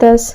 10।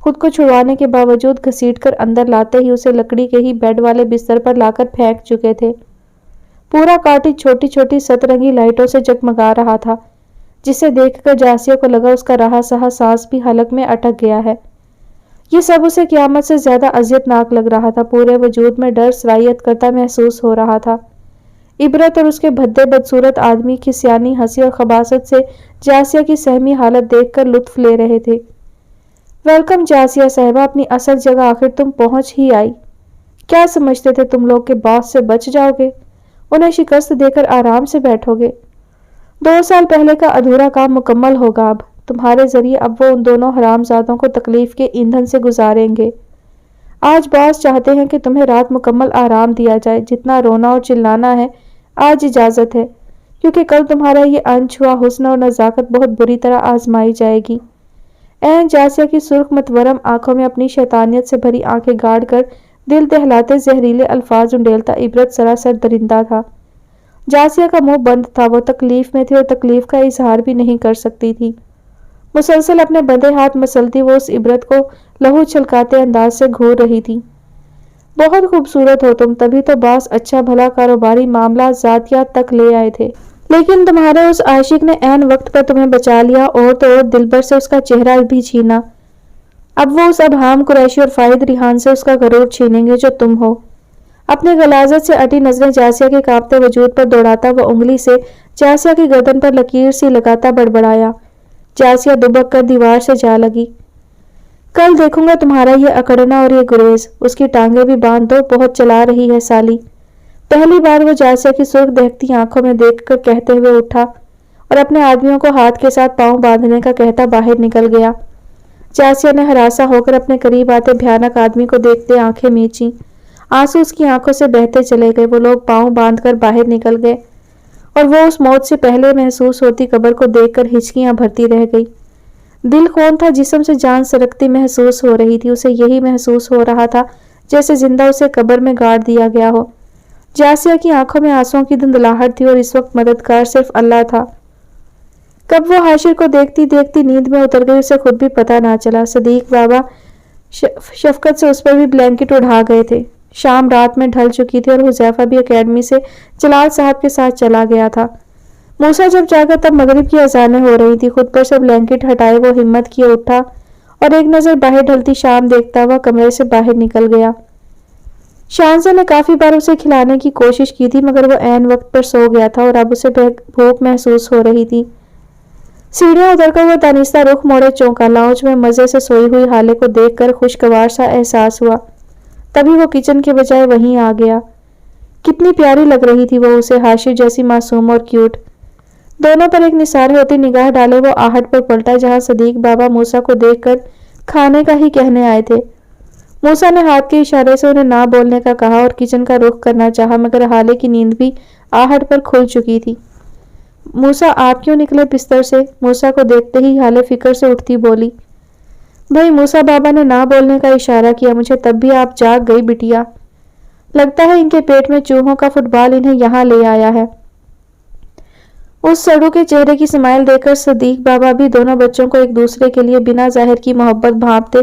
خود کو چھڑوانے کے باوجود گھسیٹ کر اندر لاتے ہی اسے لکڑی کے ہی بیڈ والے بستر پر لا کر پھینک چکے تھے۔ پورا کاٹیج چھوٹی چھوٹی سترنگی لائٹوں سے جگمگا رہا تھا، جسے دیکھ کر جاسیہ کو لگا اس کا رہا سہا سانس بھی حلق میں اٹک گیا ہے۔ یہ سب اسے قیامت سے زیادہ اذیت ناک لگ رہا تھا۔ پورے وجود میں ڈر سرایت کرتا محسوس ہو رہا تھا۔ عبرت اور اس کے بھدے بدصورت آدمی کی سیانی ہنسی اور خباثت سے جاسیہ کی سہمی حالت دیکھ کر لطف لے رہے تھے۔ ویلکم جاسیہ صاحبہ، اپنی اصل جگہ آخر تم پہنچ ہی آئی۔ کیا سمجھتے تھے تم لوگ کہ باس سے بچ جاؤ گے، انہیں شکست دے کر آرام سے بیٹھو گے؟ 2 سال پہلے کا ادھورا کام مکمل ہوگا اب تمہارے ذریعے۔ اب وہ ان دونوں حرامزادوں کو تکلیف کے ایندھن سے گزاریں گے۔ آج باس چاہتے ہیں کہ تمہیں رات مکمل آرام دیا جائے۔ جتنا رونا اور چلانا ہے آج اجازت ہے، کیونکہ کل تمہارا یہ انچھوا حسن اور نزاکت بہت بری طرح آزمائی جائے گی۔ جاسیہ کی سرخ متورم آنکھوں میں اپنی شیطانیت سے بھری آنکھیں گاڑ کر دل دہلاتے زہریلے الفاظ انڈیلتا عبرت سراسر درندہ تھا۔ جاسیہ کا منہ بند تھا، وہ تکلیف میں تھی اور تکلیف کا اظہار بھی نہیں کر سکتی تھی۔ مسلسل اپنے بندے ہاتھ مسلتی وہ اس عبرت کو لہو چھلکاتے انداز سے گھور رہی تھی۔ بہت خوبصورت ہو تم، تبھی تو باس اچھا بھلا کاروباری معاملہ ذاتیات تک لے آئے تھے، لیکن تمہارے اس عاشق نے عین وقت پر تمہیں بچا لیا، اور تو اور دلبر سے اس کا چہرہ بھی چھینا۔ اب وہ اس ابہام قریشی اور فائد ریحان سے اس کا غرور چھینیں گے جو تم ہو۔ اپنے غلاظت سے اٹی نظریں جاسیہ کے کانپتے وجود پر دوڑاتا وہ انگلی سے جاسیہ کی گردن پر لکیر سی لگاتا بڑبڑایا۔ جاسیہ دبک کر دیوار سے جا لگی۔ کل دیکھوں گا تمہارا یہ اکڑنا اور یہ گریز، اس کی ٹانگیں بھی باندھ دو، بہت چلا رہی ہے سالی۔ پہلی بار وہ جاسیہ کی سرخ دہکتی آنکھوں میں دیکھ کر کہتے ہوئے اٹھا اور اپنے آدمیوں کو ہاتھ کے ساتھ پاؤں باندھنے کا کہتا باہر نکل گیا۔ جاسیہ نے ہراساں ہو کر اپنے قریب آتے بھیانک آدمی کو دیکھتے آنکھیں میچیں۔ آنسو اس کی آنکھوں سے بہتے چلے گئے۔ وہ لوگ پاؤں باندھ کر باہر نکل گئے اور وہ اس موت سے پہلے محسوس ہوتی قبر کو دیکھ کر ہچکیاں بھرتی رہ گئی۔ دل خون تھا، جسم سے جان سرکتی محسوس ہو رہی تھی۔ اسے یہی محسوس ہو رہا تھا جیسے زندہ اسے قبر میں گاڑ دیا گیا ہو۔ جاسیہ کی آنکھوں میں آنسوؤں کی دھندلاہٹ تھی اور اس وقت مددگار صرف اللہ تھا۔ کب وہ حاشر کو دیکھتی دیکھتی نیند میں اتر گئی اسے خود بھی پتہ نہ چلا۔ صدیق بابا شفقت سے اس پر بھی بلینکٹ اڑھا گئے تھے۔ شام رات میں ڈھل چکی تھی اور حذیفہ بھی اکیڈمی سے جلال صاحب کے ساتھ چلا گیا تھا۔ موسیٰ جب جاگا تب مغرب کی اذانیں ہو رہی تھی۔ خود پر سے بلینکٹ ہٹائے وہ ہمت کیے اٹھا اور ایک نظر باہر ڈھلتی شام دیکھتا ہوا کمرے سے باہر نکل گیا۔ شانزہ نے کافی بار اسے کھلانے کی کوشش کی تھی، مگر وہ عین وقت پر سو گیا تھا اور اب اسے بھوک محسوس ہو رہی تھی۔ سیڑھیاں اتر کر وہ تانیستہ رخ موڑے چونکا۔ لاؤنج میں مزے سے سوئی ہوئی حالے کو دیکھ کر خوشگوار سا احساس ہوا۔ تبھی وہ کچن کے بجائے وہیں آ گیا۔ کتنی پیاری لگ رہی تھی وہ اسے، حاشر جیسی معصوم اور کیوٹ۔ دونوں پر ایک نثار ہوتی نگاہ ڈالے وہ آہٹ پر پلٹا جہاں صدیق بابا موسیٰ کو دیکھ کر کھانے کا ہی کہنے آئے تھے۔ موسیٰ نے ہاتھ کے اشارے سے انہیں نہ بولنے کا کہا اور کچن کا رخ کرنا چاہا، مگر حالے کی نیند بھی آہٹ پر کھل چکی تھی۔ موسیٰ آپ کیوں نکلے بستر سے؟ موسیٰ کو دیکھتے ہی حالے فکر سے اٹھتی بولی۔ بھائی موسیٰ بابا نے نہ بولنے کا اشارہ کیا مجھے، تب بھی آپ جاگ گئی بٹیا۔ لگتا ہے ان کے پیٹ میں چوہوں کا فٹ بال انہیں یہاں لے آیا ہے۔ اس سڑو کے چہرے کی سمائل دیکھ کر صدیق بابا بھی دونوں بچوں کو ایک دوسرے کے لیے بنا ظاہر کی محبت بھانپتے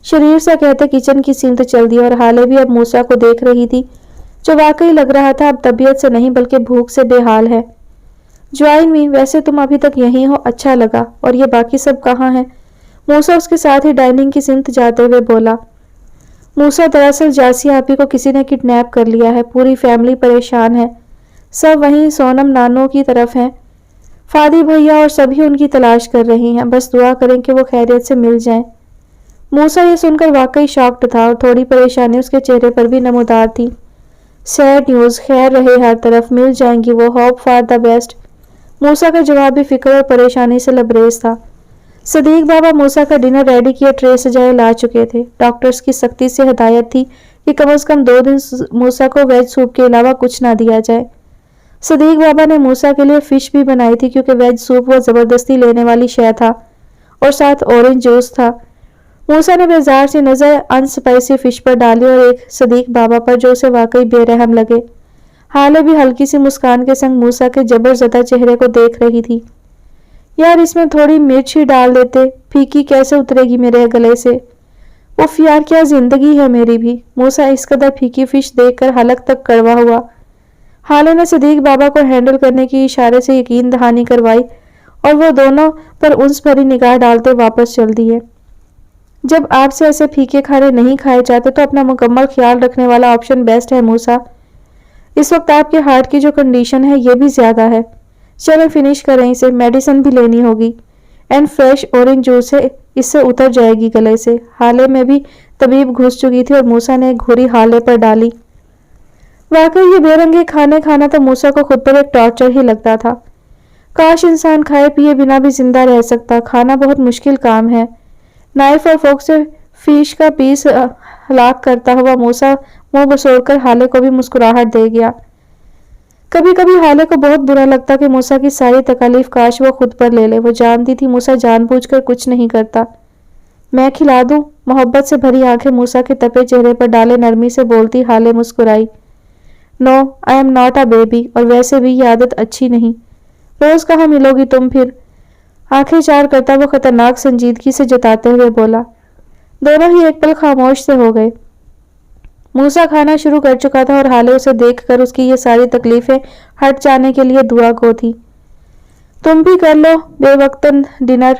شریر سا کہتے کچن کی سمت چل دیا، اور حالے بھی اب موسیٰ کو دیکھ رہی تھی جو واقعی لگ رہا تھا اب طبیعت سے نہیں بلکہ بھوک سے بے حال ہے۔ جوائن می، ویسے تم ابھی تک یہیں ہو، اچھا لگا، اور یہ باقی سب کہاں ہیں؟ موسیٰ اس کے ساتھ ہی ڈائننگ کی سمت جاتے ہوئے بولا۔ موسیٰ دراصل جاسیہ آپی کو کسی نے کڈنیپ کر لیا ہے، پوری فیملی پریشان ہے، سب وہیں سونم نانو کی طرف ہیں، فادی بھیا اور سبھی ان کی تلاش کر رہے ہیں، بس دعا کریں کہ وہ خیریت سے مل جائیں۔ موسیٰ یہ سن کر واقعی شاکڈ تھا اور تھوڑی پریشانی اس کے چہرے پر بھی نمودار تھی۔ سیڈ نیوز، خیر رہے ہر طرف، مل جائیں گی وہ، ہوپ فار دا بیسٹ۔ موسیٰ کا جواب بھی فکر اور پریشانی سے لبریز تھا۔ صدیق بابا موسیٰ کا ڈنر ریڈی کیے ٹرے سجائے لا چکے تھے۔ ڈاکٹرز کی سختی سے ہدایت تھی کہ کم از کم 2 دن موسیٰ کو ویج سوپ کے علاوہ کچھ نہ دیا جائے۔ صدیق بابا نے موسیٰ کے لیے فش بھی بنائی تھی کیونکہ ویج سوپ وہ زبردستی لینے والی شے تھا، اور ساتھ اورنج جوس تھا۔ موسیٰ نے بیزار سی نظر ان سپائسی فش پر ڈالی اور ایک صدیق بابا پر جو اسے واقعی بے رحم لگے۔ حالے بھی ہلکی سی مسکان کے سنگ موسیٰ کے جبر زدہ چہرے کو دیکھ رہی تھی۔ یار اس میں تھوڑی مرچ ہی ڈال دیتے، پھیکی کیسے اترے گی میرے گلے سے۔ اف یار کیا زندگی ہے میری بھی۔ موسیٰ اس قدر پھیکی فش دیکھ کر حلق تک کڑوا ہوا۔ حالے نے صدیق بابا کو ہینڈل کرنے کی اشارے سے یقین دہانی کروائی اور وہ دونوں پر انس بھری نگاہ ڈالتے واپس چل دیے۔ جب آپ سے ایسے پھیکے کھانے نہیں کھائے جاتے تو اپنا مکمل خیال رکھنے والا آپشن بیسٹ ہے موسیٰ۔ اس وقت آپ کے ہارٹ کی جو کنڈیشن ہے یہ بھی زیادہ ہے۔ چلیں فنش کریں اسے، میڈیسن بھی لینی ہوگی، اینڈ فریش اورنج جوس ہے، اس سے اتر جائے گی گلے سے۔ حالے میں بھی طبیب گھس چکی تھی اور موسیٰ نے ایک گھوری حالے پر ڈالی۔ واقعی یہ بے رنگے کھانے کھانا تو موسیٰ کو خود پر ایک ٹارچر ہی لگتا تھا۔ کاش انسان کھائے پیے بنا بھی زندہ رہ سکتا، کھانا بہت مشکل کام ہے۔ نائف اور فورک سے فش کا پیس ہلاک کرتا ہوا موسیٰ منہ بسوڑ کر حالے کو بھی مسکراہٹ دے گیا۔ کبھی کبھی حالے کو بہت برا لگتا کہ موسیٰ کی ساری تکالیف کاش وہ خود پر لے لے۔ وہ جانتی تھی موسیٰ جان بوجھ کر کچھ نہیں کرتا۔ میں کھلا دوں؟ محبت سے بھری آنکھیں موسیٰ کے تپے چہرے پر ڈالے نرمی سے بولتی حالے مسکرائی۔ No I am not a baby, اور ویسے بھی یہ عادت اچھی نہیں۔ روز کہاں ملو گی تم پھر؟ آنکھیں چار کرتا وہ خطرناک سنجیدگی سے جتاتے ہوئے بولا۔ دونوں ہی ایک پل خاموش سے ہو گئے۔ موسیٰ کھانا شروع کر چکا تھا اور حالے اسے دیکھ کر اس کی یہ ساری تکلیفیں ہٹ جانے کے لیے دعا گو تھی۔ تم بھی کر لو بے وقتاً ڈنر۔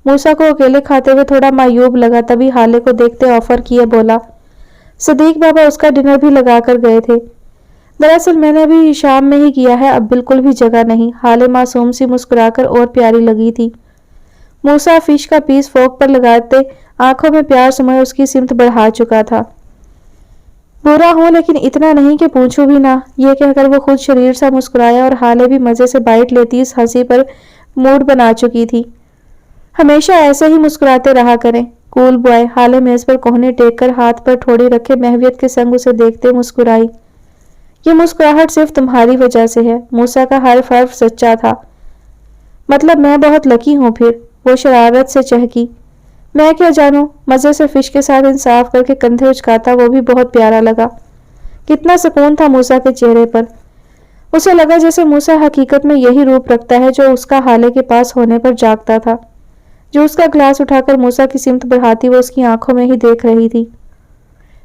موسیٰ کو اکیلے کھاتے ہوئے تھوڑا معیوب لگا، تبھی حالے کو دیکھتے آفر کیے بولا۔ صدیق بابا اس کا ڈنر بھی لگا کر گئے تھے۔ دراصل میں نے ابھی شام میں ہی کیا ہے، اب بالکل بھی جگہ نہیں۔ حالے معصوم سی مسکرا کر اور پیاری لگی تھی۔ موسیٰ فش کا پیس فورک پر لگاتے آنکھوں میں پیار سموئے اس کی سمت بڑھا چکا تھا۔ برا ہوں لیکن اتنا نہیں کہ پوچھوں بھی نہ، یہ کہہ کر وہ خود شریر سا مسکرایا اور حالے بھی مزے سے بائٹ لیتی اس ہنسی پر موڈ بنا چکی تھی۔ ہمیشہ ایسے ہی مسکراتے رہا کریں، کول بوائے۔ حالے میز پر کوہنی ٹیک کر ہاتھ پر ٹھوڑی رکھے محویت کے سنگ اسے دیکھتے مسکرائی۔ یہ مسکراہٹ صرف تمہاری وجہ سے ہے۔ موسیٰ کا حرف حرف سچا تھا۔ مطلب میں بہت لکی ہوں پھر؟ وہ شرارت سے چہکی۔ میں کیا جانوں؟ مزے سے فش کے ساتھ انصاف کر کے کندھے اچکاتا وہ بھی بہت پیارا لگا۔ کتنا سکون تھا موسیٰ کے چہرے پر۔ اسے لگا جیسے موسیٰ حقیقت میں یہی روپ رکھتا ہے جو اس کا حالے کے پاس ہونے پر جاگتا تھا۔ جو اس کا گلاس اٹھا کر موسیٰ کی سمت بڑھاتی وہ اس کی آنکھوں میں ہی دیکھ رہی تھی۔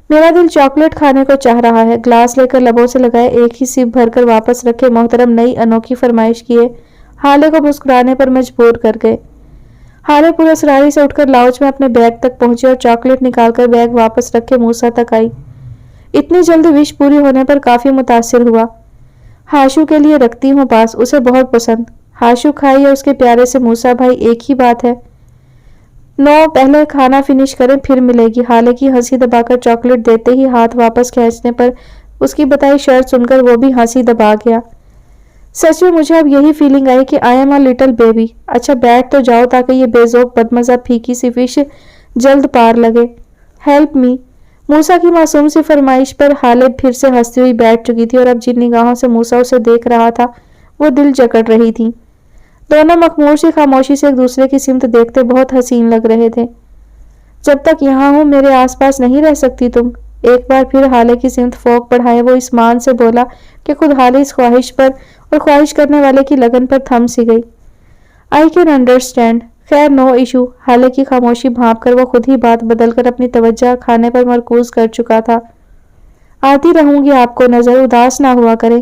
میرا دل چاکلیٹ کھانے کو چاہ رہا ہے۔ گلاس لے کر لبوں سے لگائے ایک ہی سیپ بھر کر واپس رکھے محترم نئی انوکھی فرمائش کیے حالے کو مسکرانے پر مجبور کر گئے۔ حالے پورے اسراری سے اٹھ کر لاؤنج میں اپنے بیگ تک پہنچی اور چاکلیٹ نکال کر بیگ واپس رکھے موسیٰ تک آئی۔ اتنی جلدی وش پوری ہونے پر کافی متاثر ہوا۔ ہاشو کے لیے رکھتی ہوں پاس، اسے بہت پسند۔ ہاشو کھائی ہے اس کے پیارے سے موسیٰ بھائی، ایک ہی بات ہے۔ نو پہلے کھانا فنش کریں پھر ملے گی۔ حالے کی ہنسی دبا کر چاکلیٹ دیتے ہی ہاتھ واپس کھینچنے پر اس کی بتائی شرط سن کر وہ بھی ہنسی دبا گیا۔ سچ میں مجھے اب یہی فیلنگ آئی کہ I am a little baby. اچھا بیٹھ تو جاؤ تاکہ یہ بے ذوق بدمزہ پھیکی سی فش جلد پار لگے۔ Help me. موسیٰ کی معصوم سی فرمائش پر حالے پھر سے ہنستی ہوئی بیٹھ چکی تھی اور اب جن نگاہوں سے موسیٰ اسے دیکھ رہا تھا وہ دل جکڑ رہی تھی۔ دونوں مخمور سی خاموشی سے ایک دوسرے کی سمت دیکھتے بہت حسین لگ رہے تھے۔ جب تک یہاں ہوں میرے آس پاس نہیں رہ سکتی تم؟ ایک بار پھر حالے کی سمت فوق بڑھائے وہ اس مان سے بولا کہ خود حالے اس خواہش پر اور خواہش کرنے والے کی لگن پر تھم سی گئی۔ I can understand. خیر نو ایشو۔ حالے کی خاموشی بھانپ کر وہ خود ہی بات بدل کر اپنی توجہ کھانے پر مرکوز کر چکا تھا۔ آتی رہوں گی آپ کو نظر، اداس نہ ہوا کرے۔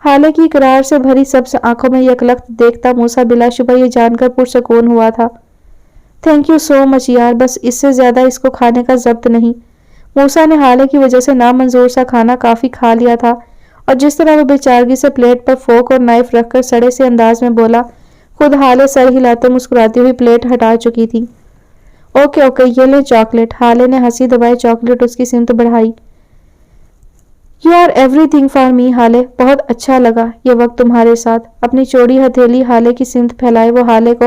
حالے کی اقرار سے بھری سبز آنکھوں میں یکلخت دیکھتا موسیٰ بلا شبہ یہ جان کر پرسکون ہوا تھا۔ تھینک یو سو مچ یار، بس اس سے زیادہ اس کو کھانے کا ضبط نہیں۔ موسیٰ نے حالے کی وجہ سے نامنظور سا کھانا کافی کھا لیا تھا اور جس طرح وہ بیچارگی سے پلیٹ پر فورک اور نائف رکھ کر سڑے سے انداز میں بولا، خود حالے سر ہلاتے مسکراتی ہوئی پلیٹ ہٹا چکی تھی۔ اوکے اوکے یہ لیں چاکلیٹ۔ حالے نے ہنسی دبائے چاکلیٹ اس کی سمت بڑھائی۔ You are every thing for me حالے، بہت اچھا لگا یہ وقت تمہارے ساتھ۔ اپنی چوڑی ہتھیلی حالے کی سمت پھیلائے وہ حالے کو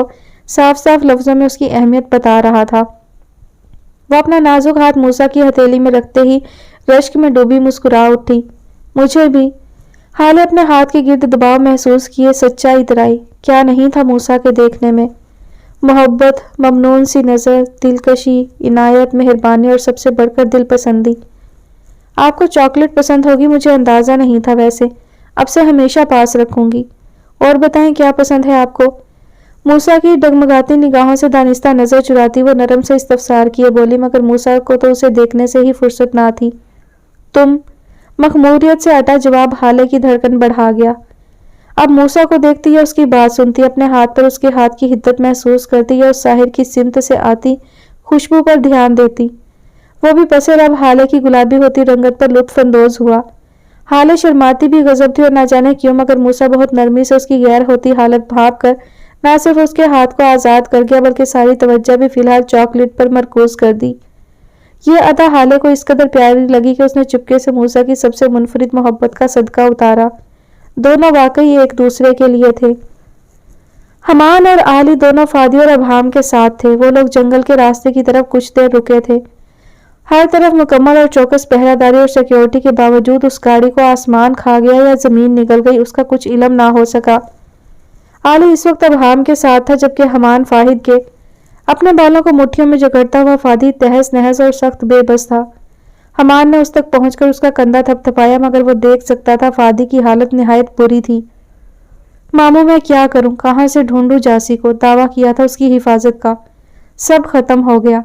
صاف صاف لفظوں میں اس کی اہمیت بتا رہا تھا۔ وہ اپنا نازک ہاتھ موسیٰ کی ہتھیلی میں رکھتے ہی رشک میں ڈوبی مسکرا اٹھی۔ مجھے بھی۔ حالے اپنے ہاتھ کے گرد دباؤ محسوس کیے سچا اترائی۔ کیا نہیں تھا موسیٰ کے دیکھنے میں؟ محبت، ممنون سی نظر، دلکشی، عنایت، مہربانی اور سب سے بڑھ کر دل پسندی۔ آپ کو چاکلیٹ پسند ہوگی مجھے اندازہ نہیں تھا، ویسے اب سے ہمیشہ پاس رکھوں گی۔ اور بتائیں کیا پسند ہے آپ کو؟ موسیٰ کی ڈگمگاتی نگاہوں سے دانستہ نظر چراتی وہ نرم سے استفسار کیے بولی، مگر موسیٰ کو تو اسے دیکھنے سے ہی فرصت نہ تھی۔ تم؟ مخموریت سے اٹا جواب حالے کی دھڑکن بڑھا گیا۔ اب موسیٰ کو دیکھتی یا اس کی بات سنتی، اپنے ہاتھ پر اس کے ہاتھ کی حدت محسوس کرتی یا اس ساحر کی سمت سے آتی خوشبو پر دھیان دیتی، وہ بھی پس لب حالے کی گلابی ہوتی رنگت پر لطف اندوز ہوا۔ حالے شرماتی بھی غضب تھی اور نہ جانے کیوں، مگر موسیٰ بہت نرمی سے اس کی غیر ہوتی حالت بھانپ کر نہ صرف اس کے ہاتھ کو آزاد کر گیا بلکہ ساری توجہ بھی فی الحال چاکلیٹ پر مرکوز کر دی۔ یہ ادا حالے کو اس قدر پیاری لگی کہ اس نے چپکے سے موسیٰ کی سب سے منفرد محبت کا صدقہ اتارا۔ دونوں واقعی ایک دوسرے کے لیے تھے۔ حمان اور علی دونوں فادی اور ابہام کے ساتھ تھے۔ وہ لوگ جنگل کے راستے کی طرف کچھ دیر رکے تھے۔ ہر طرف مکمل اور چوکس پہرہ داری اور سیکیورٹی کے باوجود اس گاڑی کو آسمان کھا گیا یا زمین نگل گئی اس کا کچھ علم نہ ہو سکا۔ علی اس وقت ابہام کے ساتھ تھا جبکہ حمان فاہد کے۔ اپنے بالوں کو مٹھیوں میں جکڑتا ہوا فادی تہس نہس اور سخت بے بس تھا۔ حمان نے اس تک پہنچ کر اس کا کندھا تھپ تھپایا مگر وہ دیکھ سکتا تھا فادی کی حالت نہایت بری تھی۔ ماموں میں کیا کروں، کہاں سے ڈھونڈوں جاسی کو، دعویٰ کیا تھا اس کی حفاظت کا، سب ختم ہو گیا۔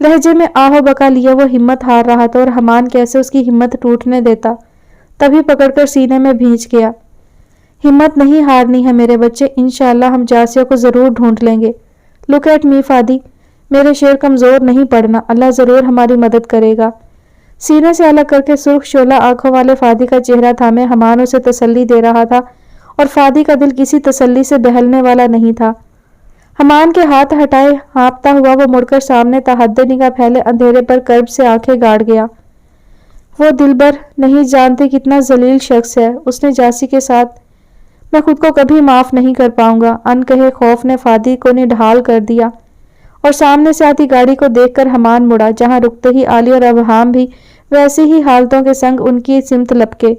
لہجے میں آہو بکا لیا وہ ہمت ہار رہا تھا اور حمان کیسے اس کی ہمت ٹوٹنے دیتا، تبھی پکڑ کر سینے میں بھینچ گیا۔ ہمت نہیں ہارنی ہے میرے بچے، انشاءاللہ ہم جاسیہ کو ضرور ڈھونڈ لیں گے۔ لک ایٹ می فادی، میرے شیر کمزور نہیں پڑنا، اللہ ضرور ہماری مدد کرے گا۔ سینے سے الگ کر کے سرخ شعلہ آنکھوں والے فادی کا چہرہ تھامے حمان اسے تسلی دے رہا تھا اور فادی کا دل کسی تسلی سے بہلنے والا نہیں تھا۔ حمان کے ہاتھ ہٹائے ہانپتا ہوا وہ مڑ کر سامنے تحد نگاہ پھیلے اندھیرے پر کرب سے آنکھیں گاڑ گیا۔ وہ دلبر نہیں جانتے کتنا ذلیل شخص ہے، اس نے جاسی کے ساتھ، میں خود کو کبھی معاف نہیں کر پاؤں گا۔ ان کہے خوف نے فادی کو نڈھال کر دیا اور سامنے سے آتی گاڑی کو دیکھ کر حمان مڑا، جہاں رکتے ہی علی اور ابہام بھی ویسے ہی حالتوں کے سنگ ان کی سمت لپکے۔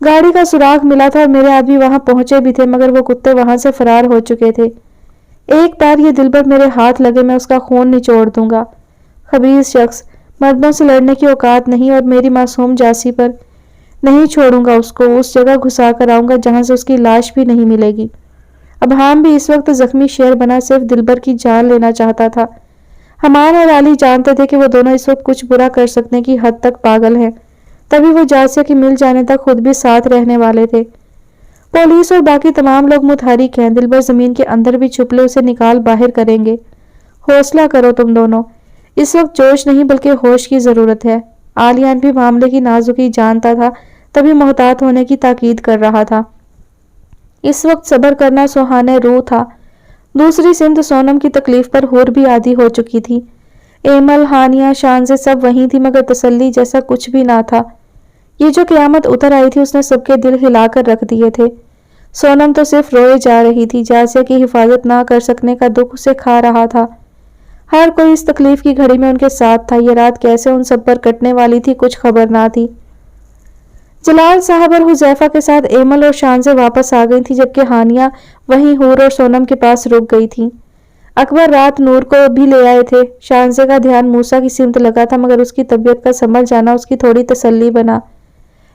گاڑی کا سراغ ملا تھا اور میرے آدمی وہاں پہنچے بھی تھے مگر وہ کتے وہاں سے فرار ہو چکے تھے۔ ایک بار یہ دلبر میرے ہاتھ لگے میں اس کا خون نچوڑ دوں گا۔ خبیث شخص، مردوں سے لڑنے کی اوقات نہیں اور میری معصوم جاسی پر نہیں چھوڑوں گا، اس کو اس جگہ گھسا کر آؤں گا جہاں سے اس کی لاش بھی نہیں ملے گی۔ ابہام بھی اس وقت زخمی شیر بنا صرف دلبر کی جان لینا چاہتا تھا۔ حمان اور علی جانتے تھے کہ وہ دونوں اس وقت کچھ برا کر سکنے کی حد تک پاگل ہیں، تبھی وہ جاسیہ کے مل جانے تک خود بھی ساتھ رہنے والے تھے۔ پولیس اور باقی تمام لوگ متحرک ہیں، دلبر زمین کے اندر بھی چھپ لے اسے نکال باہر کریں گے۔ حوصلہ کرو تم دونوں، اس وقت جوش نہیں بلکہ ہوش کی ضرورت ہے۔ عالیان بھی معاملے کی نازکی جانتا تھا، تبھی محتاط ہونے کی تاکید کر رہا تھا۔ اس وقت صبر کرنا سوہانے روح تھا۔ دوسری سمت سونم کی تکلیف پر ہور بھی عادی ہو چکی تھی۔ ایمل، ہانیہ، شانزے سب وہیں تھی مگر تسلی جیسا کچھ بھی نہ تھا۔ یہ جو قیامت اتر آئی تھی اس نے سب کے دل ہلا کر رکھ دیے تھے۔ سونم تو صرف روئے جا رہی تھی، جاسیہ کی حفاظت نہ کر سکنے کا دکھ اسے کھا رہا تھا۔ ہر کوئی اس تکلیف کی گھڑی میں ان کے ساتھ تھا۔ یہ رات کیسے ان سب پر کٹنے والی تھی کچھ خبر نہ تھی۔ جلال صاحب اور حذیفہ کے ساتھ ایمل اور شانزے واپس آ گئی تھی جبکہ ہانیہ وہیں حور اور سونم کے پاس رک گئی تھی۔ اکبر رات نور کو بھی لے آئے تھے۔ شانزے کا دھیان موسیٰ کی سمت لگا تھا مگر اس کی طبیعت کا سنبھل جانا اس کی تھوڑی تسلی بنا۔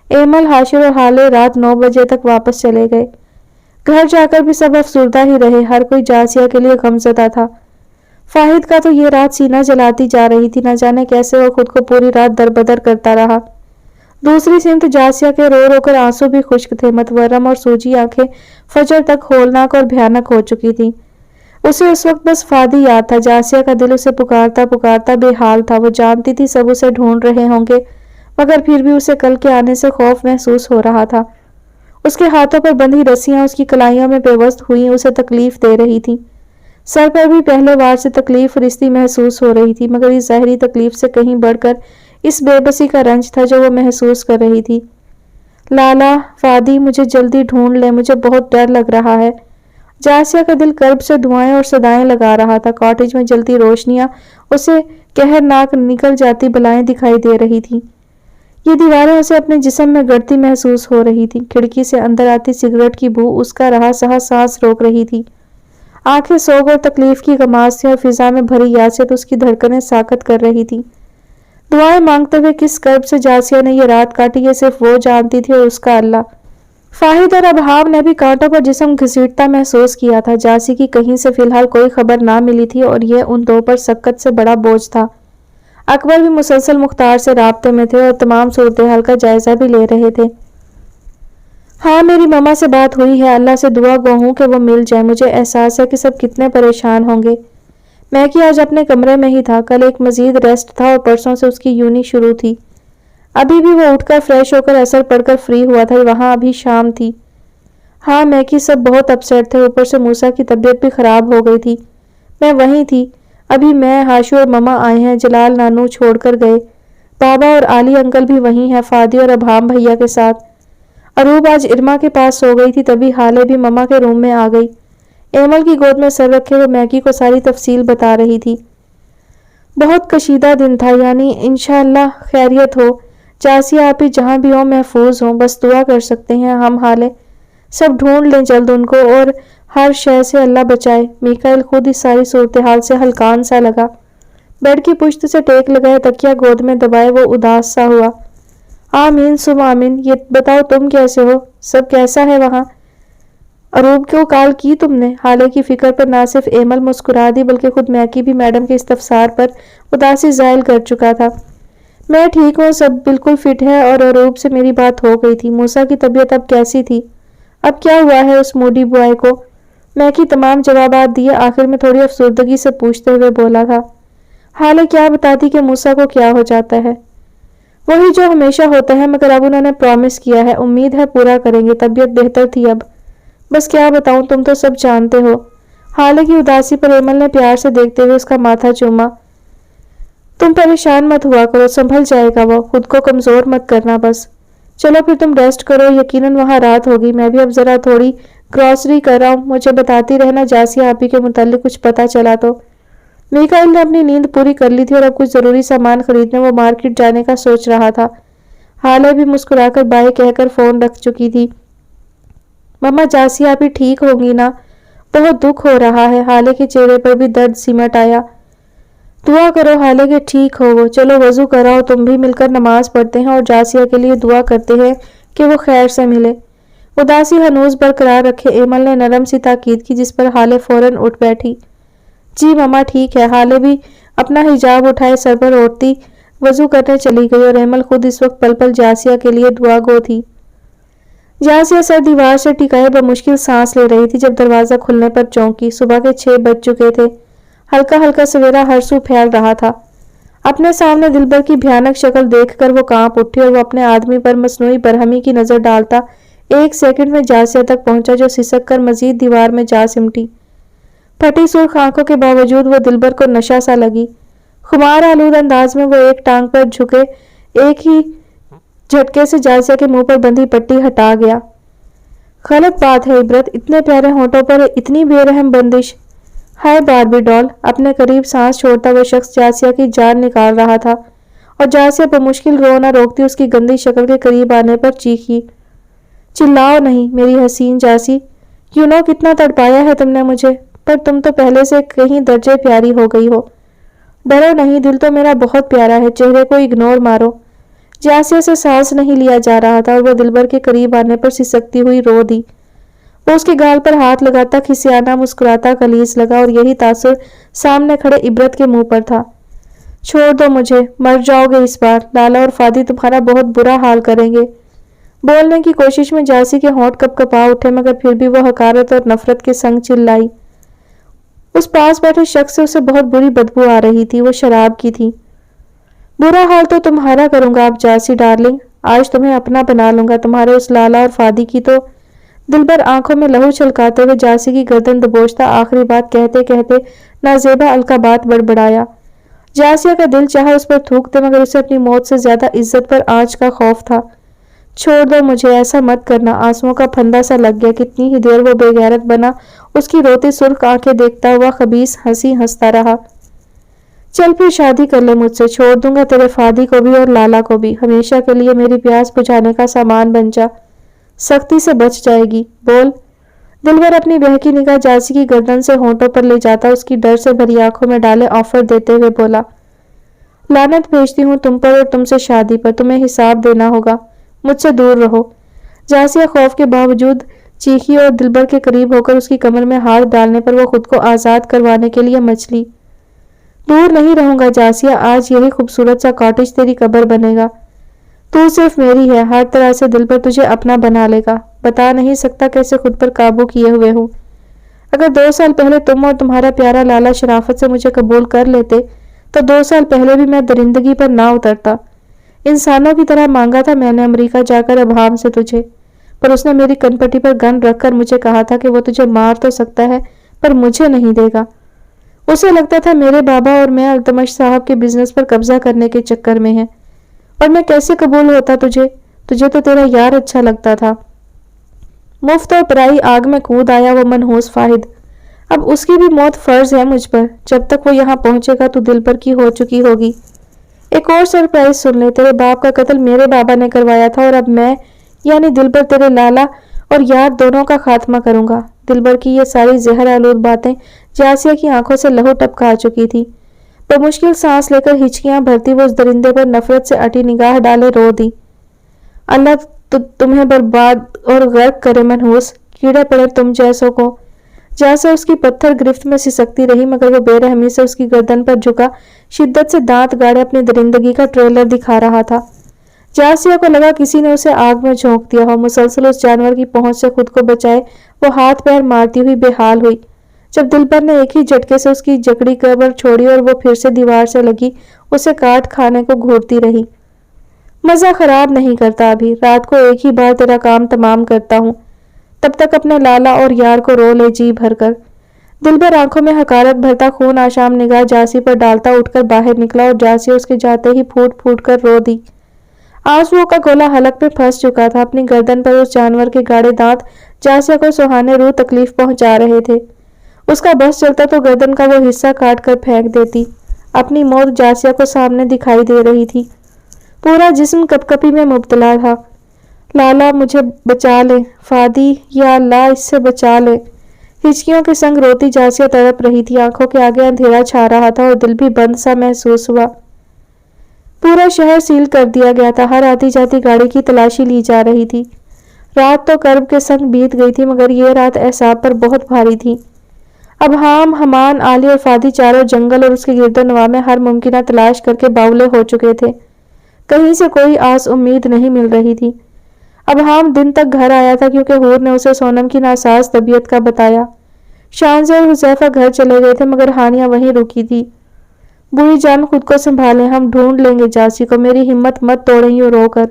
ایمل، حاشر اور حالے رات 9 بجے تک واپس چلے گئے۔ گھر جا کر بھی سب افسردہ ہی رہے، ہر کوئی جاسیہ کے لیے غمزدہ تھا۔ فاہد کا تو یہ رات سینہ جلاتی جا رہی تھی، نہ جانے کیسے وہ خود کو پوری رات دربدر کرتا رہا۔ دوسری سمت جاسیہ کے رو رو کر آنسو بھی خشک تھے۔ متورم اور سوجی آنکھیں فجر تک ہولناک اور بھیانک ہو چکی تھی۔ اسے اس وقت بس فادی یاد تھا۔ جاسیہ کا دل اسے پکارتا پکارتا بے حال تھا۔ وہ جانتی تھی سب اسے ڈھونڈ رہے ہوں گے مگر پھر بھی اسے کل کے آنے سے خوف محسوس ہو رہا تھا۔ اس کے ہاتھوں پر بندھی رسیاں اس کی کلائیوں میں پیوست ہوئی اسے تکلیف دے رہی تھی۔ سر پر بھی پہلے وار سے تکلیف رستی محسوس ہو رہی تھی مگر اس ظاہری تکلیف سے کہیں بڑھ کر اس بے بسی کا رنج تھا جو وہ محسوس کر رہی تھی۔ لالا، فادی، مجھے جلدی ڈھونڈ لیں، مجھے بہت ڈر لگ رہا ہے۔ جاسیہ کا دل کرب سے دعائیں اور صدائیں لگا رہا تھا۔ کاٹیج میں جلتی روشنیاں اسے قہرناک نکل جاتی بلائیں دکھائی دے رہی تھی۔ یہ دیواریں اسے اپنے جسم میں گڑتی محسوس ہو رہی تھی۔ کھڑکی سے اندر آتی سگریٹ کی بو اس کا رہا سہا سانس روک رہی تھی۔ آنکھیں سوگ اور تکلیف کی غماز تھیں اور فضا میں بھری یاست اس کی دھڑکنیں ساکت کر رہی تھی۔ دعائیں مانگتے ہوئے کس کرب سے جاسیہ نے یہ رات کاٹی یہ صرف وہ جانتی تھی اور اس کا اللہ۔ فاہد اور ابہام نے بھی کانٹوں پر جسم گھسیٹتا محسوس کیا تھا۔ جاسی کی کہیں سے فی الحال کوئی خبر نہ ملی تھی اور یہ ان دو پر سکت سے بڑا بوجھ تھا۔ اکبر بھی مسلسل مختار سے رابطے میں تھے اور تمام صورتحال کا جائزہ بھی لے رہے تھے۔ ہاں میری ماما سے بات ہوئی ہے، اللہ سے دعا گو ہوں کہ وہ مل جائے۔ مجھے احساس ہے کہ سب کتنے پریشان ہوں گے۔ میں کہ آج اپنے کمرے میں ہی تھا، کل ایک مزید ریسٹ تھا اور پرسوں سے اس کی یونی شروع تھی۔ ابھی بھی وہ اٹھ کر فریش ہو کر اثر پڑھ کر فری ہوا تھا، وہاں ابھی شام تھی۔ ہاں میں کہ سب بہت اپسیٹ تھے، اوپر سے موسیٰ کی طبیعت بھی خراب ہو گئی تھی۔ میں وہیں تھی، ابھی میں، ہاشو اور ماما آئے ہیں، جلال نانو چھوڑ کر گئے۔ بابا اور علی انکل بھی وہیں ہیں، فادی اور ابہام بھیا کے ساتھ۔ اروب آج ارما کے پاس سو گئی تھی، تبھی حالے بھی ماما کے روم میں آ گئی۔ ایمل کی گود میں سر رکھے وہ میگی کو ساری تفصیل بتا رہی تھی۔ بہت کشیدہ دن تھا، یعنی انشاءاللہ خیریت ہو۔ جاسی آپی جہاں بھی ہوں محفوظ ہوں، بس دعا کر سکتے ہیں ہم حالے۔ سب ڈھونڈ لیں جلد ان کو اور ہر شے سے اللہ بچائے۔ میکائل خود اس ساری صورتحال سے ہلکان سا لگا۔ بیڈ کی پشت سے ٹیک لگائے تکیہ گود میں دبائے وہ اداس سا ہوا۔ آمین سم آمین۔ یہ بتاؤ تم کیسے ہو؟ سب کیسا ہے وہاں؟ اروب کو کال کی تم نے؟ حالے کی فکر پر نہ صرف ایمل مسکرا دی بلکہ خود میکی بھی میڈم کے استفسار پر اداسی ظاہر کر چکا تھا۔ میں ٹھیک ہوں، سب بالکل فٹ ہے اور اروب سے میری بات ہو گئی تھی۔ موسیٰ کی طبیعت اب کیسی تھی؟ اب کیا ہوا ہے اس موڈی بوائے کو؟ میکی تمام جوابات دیے، آخر میں تھوڑی افسردگی سے پوچھتے ہوئے بولا تھا۔ حالے کیا بتاتی کہ موسیٰ کو کیا ہو جاتا ہے؟ وہی جو ہمیشہ ہوتا ہے، مگر اب انہوں نے پرومس کیا ہے، امید ہے پورا کریں گے۔ طبیعت بہتر تھی اب۔ بس کیا بتاؤں، تم تو سب جانتے ہو۔ حالے کی اداسی پر ایمل نے پیار سے دیکھتے ہوئے اس کا ماتھا چوما۔ تم پریشان مت ہوا کرو، سنبھل جائے گا وہ، خود کو کمزور مت کرنا بس۔ چلو پھر تم ریسٹ کرو، یقیناً وہاں رات ہوگی۔ میں بھی اب ذرا تھوڑی گروسری کر رہا ہوں، مجھے بتاتی رہنا جاسی آپی کے متعلق کچھ پتا چلا تو۔ میکائل نے اپنی نیند پوری کر لی تھی اور اب کچھ ضروری سامان خریدنے وہ مارکیٹ جانے کا سوچ رہا تھا۔ حالے بھی مسکرا کر بائے کہہ کر فون رکھ چکی تھی۔ مما جاسی آپی ٹھیک ہوں گی نا؟ بہت دکھ ہو رہا ہے۔ حالے کے چہرے پر بھی درد سمٹ آیا۔ دعا کرو حالے کے ٹھیک ہو وہ۔ چلو وضو کراؤ، تم بھی مل کر نماز پڑھتے ہیں اور جاسیہ کے لیے دعا کرتے ہیں کہ وہ خیر سے ملے۔ اداسی ہنوز برقرار رکھے ایمل نے نرم سی تاکید کی، جس پر حالے فوراً اٹھ بیٹھی۔ جی مما ٹھیک ہے۔ حالے بھی اپنا حجاب اٹھائے سر پر اوڑھتی وضو کرنے چلی گئی اور ایمل خود اس وقت پل پل جاسیہ کے لیے دعا گو تھی۔ جاسیہ سر دیوار سے ٹکائے بمشکل سانس لے رہی تھی جب دروازہ کھلنے پر چونکی۔ صبح کے 6 بج چکے تھے۔ ہلکا ہلکا سویرا ہر سو پھیل رہا تھا۔ اپنے سامنے دلبر کی بھیانک شکل دیکھ کر وہ کانپ اٹھی اور وہ اپنے آدمی پر مصنوعی برہمی کی نظر ڈالتا 1 سیکنڈ میں جاسیہ تک پہنچا، جو سسک کر مزید دیوار میں جا سمٹی۔ پھٹی سرخ آنکھوں کے باوجود وہ دلبر کو نشہ سا لگی۔ خمار آلود انداز میں وہ ایک ٹانگ پر جھکے ایک ہی جھٹکے سے جاسیہ کے منہ پر بندھی پٹی ہٹا گیا۔ غلط بات ہے عبرت، اتنے پیارے ہونٹوں پر اتنی بے رحم بندش۔ ہائے باربی ڈال۔ اپنے قریب سانس چھوڑتا وہ شخص جاسیہ کی جان نکال رہا تھا اور جاسیہ بمشکل رو نہ روکتی اس کی گندی شکل کے قریب آنے پر چیخی۔ چلاؤ نہیں میری حسین جاسی، یو نو کتنا تڑپایا ہے تم نے مجھے، پر تم تو پہلے سے کہیں درجے پیاری ہو گئی ہو۔ ڈرو نہیں، دل تو میرا بہت پیارا ہے، چہرے کو اگنور مارو۔ جاسیہ سے سانس نہیں لیا جا رہا تھا اور وہ دلبر کے قریب آنے پر سسکتی ہوئی رو دی۔ وہ اس کے گال پر ہاتھ لگاتا کھسیانا مسکراتا کلیز لگا اور یہی تاثر سامنے کھڑے عبرت کے منہ پر تھا۔ چھوڑ دو مجھے، مر جاؤ گے اس بار، لالا اور فادی تمہارا بہت برا حال کریں گے۔ بولنے کی کوشش میں جاسی کے ہونٹ کپ کپا اٹھے، مگر پھر بھی وہ حقارت اور نفرت کے سنگ چلائی۔ اس پاس بیٹھے شخص سے اسے بہت بری بدبو آ رہی تھی، وہ شراب کی تھی۔ برا حال تو تمہارا کروں گا اب جاسی ڈارلنگ، آج تمہیں اپنا بنا لوں گا، تمہارے اس لالا اور فادی کی تو۔ دلبر آنکھوں میں لہو چھلکاتے ہوئے جاسی کی گردن دبوچتا آخری بات کہتے کہتے نازیبا القابات بڑبڑایا۔ جاسیہ کا دل چاہا اس پر تھوک دے، مگر اسے اپنی موت سے زیادہ عزت پر آنچ کا خوف تھا۔ چھوڑ دو مجھے، ایسا مت کرنا۔ آنسوؤں کا پھندا سا لگ گیا۔ کتنی ہی دیر وہ بے غیرت بنا اس کی روتی سرخ آنکھیں دیکھتا ہوا خبیث ہنسی ہنستا رہا۔ چل پھر شادی کر لے مجھ سے، چھوڑ دوں گا تیرے فادی کو بھی اور لالا کو بھی، ہمیشہ کے لیے میری پیاس بجھانے کا سامان بن جا، سختی سے بچ جائے گی، بول۔ دلبر اپنی بہکی نگاہ جاسی کی گردن سے ہونٹوں پر لے جاتا اس کی ڈر سے بھری آنکھوں میں ڈالے آفر دیتے ہوئے بولا، لعنت بھیجتی ہوں تم پر اور تم سے شادی پر، تمہیں حساب دینا ہوگا، مجھ سے دور رہو۔ جاسیہ خوف کے باوجود چیخی اور دلبر کے قریب ہوکر اس کی کمر میں ہاتھ ڈالنے پر وہ خود کو آزاد کروانے کے لیے مچلی۔ دور نہیں رہوں گا جاسیہ، آج یہی خوبصورت سا کاٹیج تیری قبر بنے گا۔ تو صرف میری ہے، ہر طرح سے دل پر تجھے اپنا بنا لے گا۔ بتا نہیں سکتا کیسے خود پر قابو کیے ہوئے ہوں۔ اگر 2 سال پہلے تم اور تمہارا پیارا لالا شرافت سے مجھے قبول کر لیتے تو 2 سال پہلے بھی میں درندگی پر نہ اترتا۔ انسانوں کی طرح مانگا تھا میں نے امریکہ جا کر ابہام سے تجھے، پر اس نے میری کنپٹی پر گن رکھ کر مجھے کہا تھا کہ وہ تجھے مار تو سکتا ہے پر مجھے نہیں دے گا۔ اسے لگتا تھا میرے بابا اور میں التمش صاحب کے بزنس پر قبضہ کرنے کے چکر میں ہیں، اور میں کیسے قبول ہوتا تجھے تو تیرا یار اچھا لگتا تھا۔ مفت اور پرائی آگ میں کود آیا وہ منحوس فاہد۔ اب اس کی بھی موت فرض ہے مجھ پر، جب تک وہ یہاں پہنچے گا تو دل پر کی ہو چکی ہوگی۔ ایک اور سرپرائز سن لے، تیرے باپ کا قتل میرے بابا نے کروایا تھا، اور اب میں یعنی دل پر تیرے لالا اور یار دونوں کا خاتمہ کروں گا۔ دلبر کی یہ ساری زہر آلود باتیں جاسیہ کی آنکھوں سے لہو ٹپکا چکی تھی۔ بمشکل سانس لے کر ہچکیاں بھرتی وہ اس درندے پر نفرت سے اٹی نگاہ ڈالے رو دی۔ اللہ تمہیں برباد اور غرق کرے منحوس، کیڑے پڑے تم جیسوں کو۔ جاسیہ اس کی پتھر گرفت میں سسکتی رہی، مگر وہ بے رحمی سے اس کی گردن پر جھکا شدت سے دانت گاڑے اپنی درندگی کا ٹریلر دکھا رہا تھا۔ جاسیہ کو لگا کسی نے اسے آگ میں جھونک دیا ہو۔ مسلسل اس جانور کی پہنچ سے خود کو بچائے وہ ہاتھ پیر مارتی ہوئی بے حال ہوئی۔ جب دلبر نے ایک ہی جھٹکے سے اس کی جکڑی قبر چھوڑی اور وہ پھر سے دیوار سے لگی اسے کاٹ کھانے کو گھورتی رہی۔ مزہ خراب نہیں کرتا ابھی، رات کو ایک ہی بار تیرا کام تمام کرتا ہوں، تب تک اپنے لالا اور یار کو رو لے جی بھر کر۔ دلبر آنکھوں میں حقارت بھرتا خون آشام نگاہ جاسی پر ڈالتا اٹھ کر باہر نکلا، اور جاسی اس کے جاتے ہی پھوٹ پھوٹ کر رو دی۔ آنسوؤں کا گولا حلق میں پھنس چکا تھا، اپنی گردن پر اس جانور کے گاڑے دانت جاسیہ کو سہانے روح تکلیف پہنچا رہے تھے۔ اس کا بس چلتا تو گردن کا وہ حصہ کاٹ کر پھینک دیتی۔ اپنی موت جاسیہ کو سامنے دکھائی دے رہی تھی، پورا جسم کپ کپی میں مبتلا تھا۔ لالا مجھے بچا لے، فادی یا اللہ اس سے بچا لے۔ ہچکیوں کے سنگ روتی جاسیہ تڑپ رہی تھی، آنکھوں کے آگے اندھیرا چھا رہا تھا اور دل بھی بند سا محسوس ہوا۔ پورا شہر سیل کر دیا گیا تھا، ہر آتی جاتی گاڑی کی تلاشی لی جا رہی تھی۔ رات تو کرب کے سنگ بیت گئی تھی، مگر یہ رات اعصاب پر بہت بھاری تھی۔ اب حمان، علی اور فادی چاروں جنگل اور اس کے گرد و نواح میں ہر ممکنہ تلاش کر کے باولے ہو چکے تھے۔ کہیں سے کوئی آس امید نہیں مل رہی تھی۔ اب دن تک گھر آیا تھا کیونکہ حور نے اسے سونم کی ناساز طبیعت کا بتایا۔ شانزے اور حذیفہ گھر چلے گئے تھے، مگر ہانیہ وہیں رکی تھی۔ بوئی جان خود کو سنبھالیں، ہم ڈھونڈ لیں گے جاسی کو، میری ہمت مت توڑیں یوں رو کر۔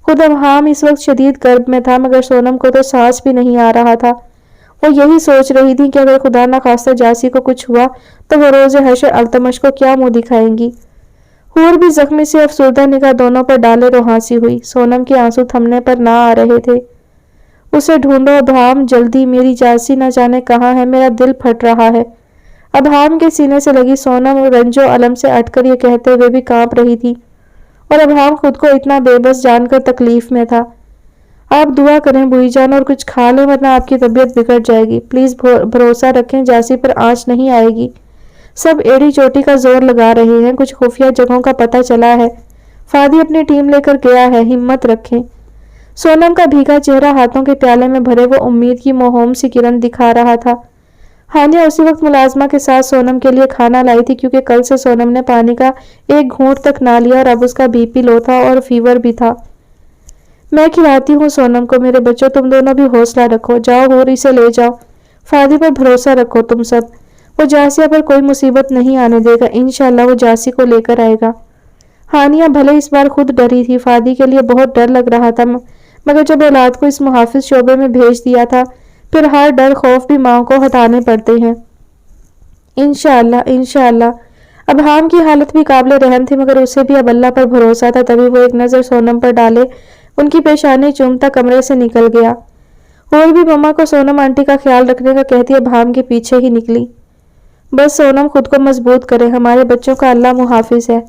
خود اب اس وقت شدید کرب میں تھا، مگر سونم کو تو سانس بھی نہیں آ رہا تھا۔ وہ یہی سوچ رہی تھی کہ اگر خدا نہ خواستہ جاسی کو کچھ ہوا تو وہ روز حشر التمش کو کیا منہ دکھائیں گی۔ حور بھی زخمی سے افسردہ نگاہ دونوں پر ڈالے روحانسی ہوئی۔ سونم کے آنسو تھمنے پر نہ آ رہے تھے۔ اسے ڈھونڈو ابہام، جلدی، میری جاسی نہ جانے کہاں ہے، میرا دل پھٹ رہا ہے۔ ابہام کے سینے سے لگی سونم رنج و الم سے اٹھ کر یہ کہتے ہوئے بھی کانپ رہی تھی، اور ابہام خود کو اتنا بے بس جان کر تکلیف میں تھا۔ آپ دعا کریں بوئی جان اور کچھ کھا لیں ورنہ آپ کی طبیعت بگڑ جائے گی، پلیز بھروسہ رکھیں جاسی پر آنچ نہیں آئے گی۔ سب ایڑی چوٹی کا زور لگا رہے ہیں، کچھ خفیہ جگہوں کا پتہ چلا ہے، فادی اپنی ٹیم لے کر گیا ہے، ہمت رکھیں۔ سونم کا بھیگا چہرہ ہاتھوں کے پیالے میں بھرے وہ امید کی موہوم سی کرن دکھا رہا تھا۔ ہانیہ اسی وقت ملازمہ کے ساتھ سونم کے لیے کھانا لائی تھی، کیونکہ کل سے سونم نے پانی کا ایک گھونٹ تک نہ لیا اور اب اس کا بی پی لو تھا اور فیور بھی تھا۔ میں کھلاتی ہوں سونم کو، میرے بچوں تم دونوں بھی حوصلہ رکھو، جاؤ حور اسے لے جاؤ، فادی پر بھروسہ رکھو تم سب، وہ جاسیہ پر کوئی مصیبت نہیں آنے دے گا، انشاءاللہ وہ جاسی کو لے کر آئے گا۔ ہانیہ بھلے اس بار خود ڈری تھی، فادی کے لیے بہت ڈر لگ رہا تھا، مگر جب اولاد کو اس محافظ شعبے میں بھیج دیا تھا پھر ہر ڈر خوف بھی ماں کو ہٹانے پڑتے ہیں۔ انشاءاللہ انشاءاللہ۔ ابہام کی حالت بھی قابل رحم تھی، مگر اسے بھی اب اللہ پر بھروسہ تھا، تبھی وہ ایک نظر سونم پر ڈالے ان کی پیشانی چومتا کمرے سے نکل گیا۔ اور بھی مما کو سونم آنٹی کا خیال رکھنے کا کہتی ابہام کے پیچھے ہی نکلی۔ بس سونم خود کو مضبوط کرے، ہمارے بچوں کا اللہ محافظ ہے۔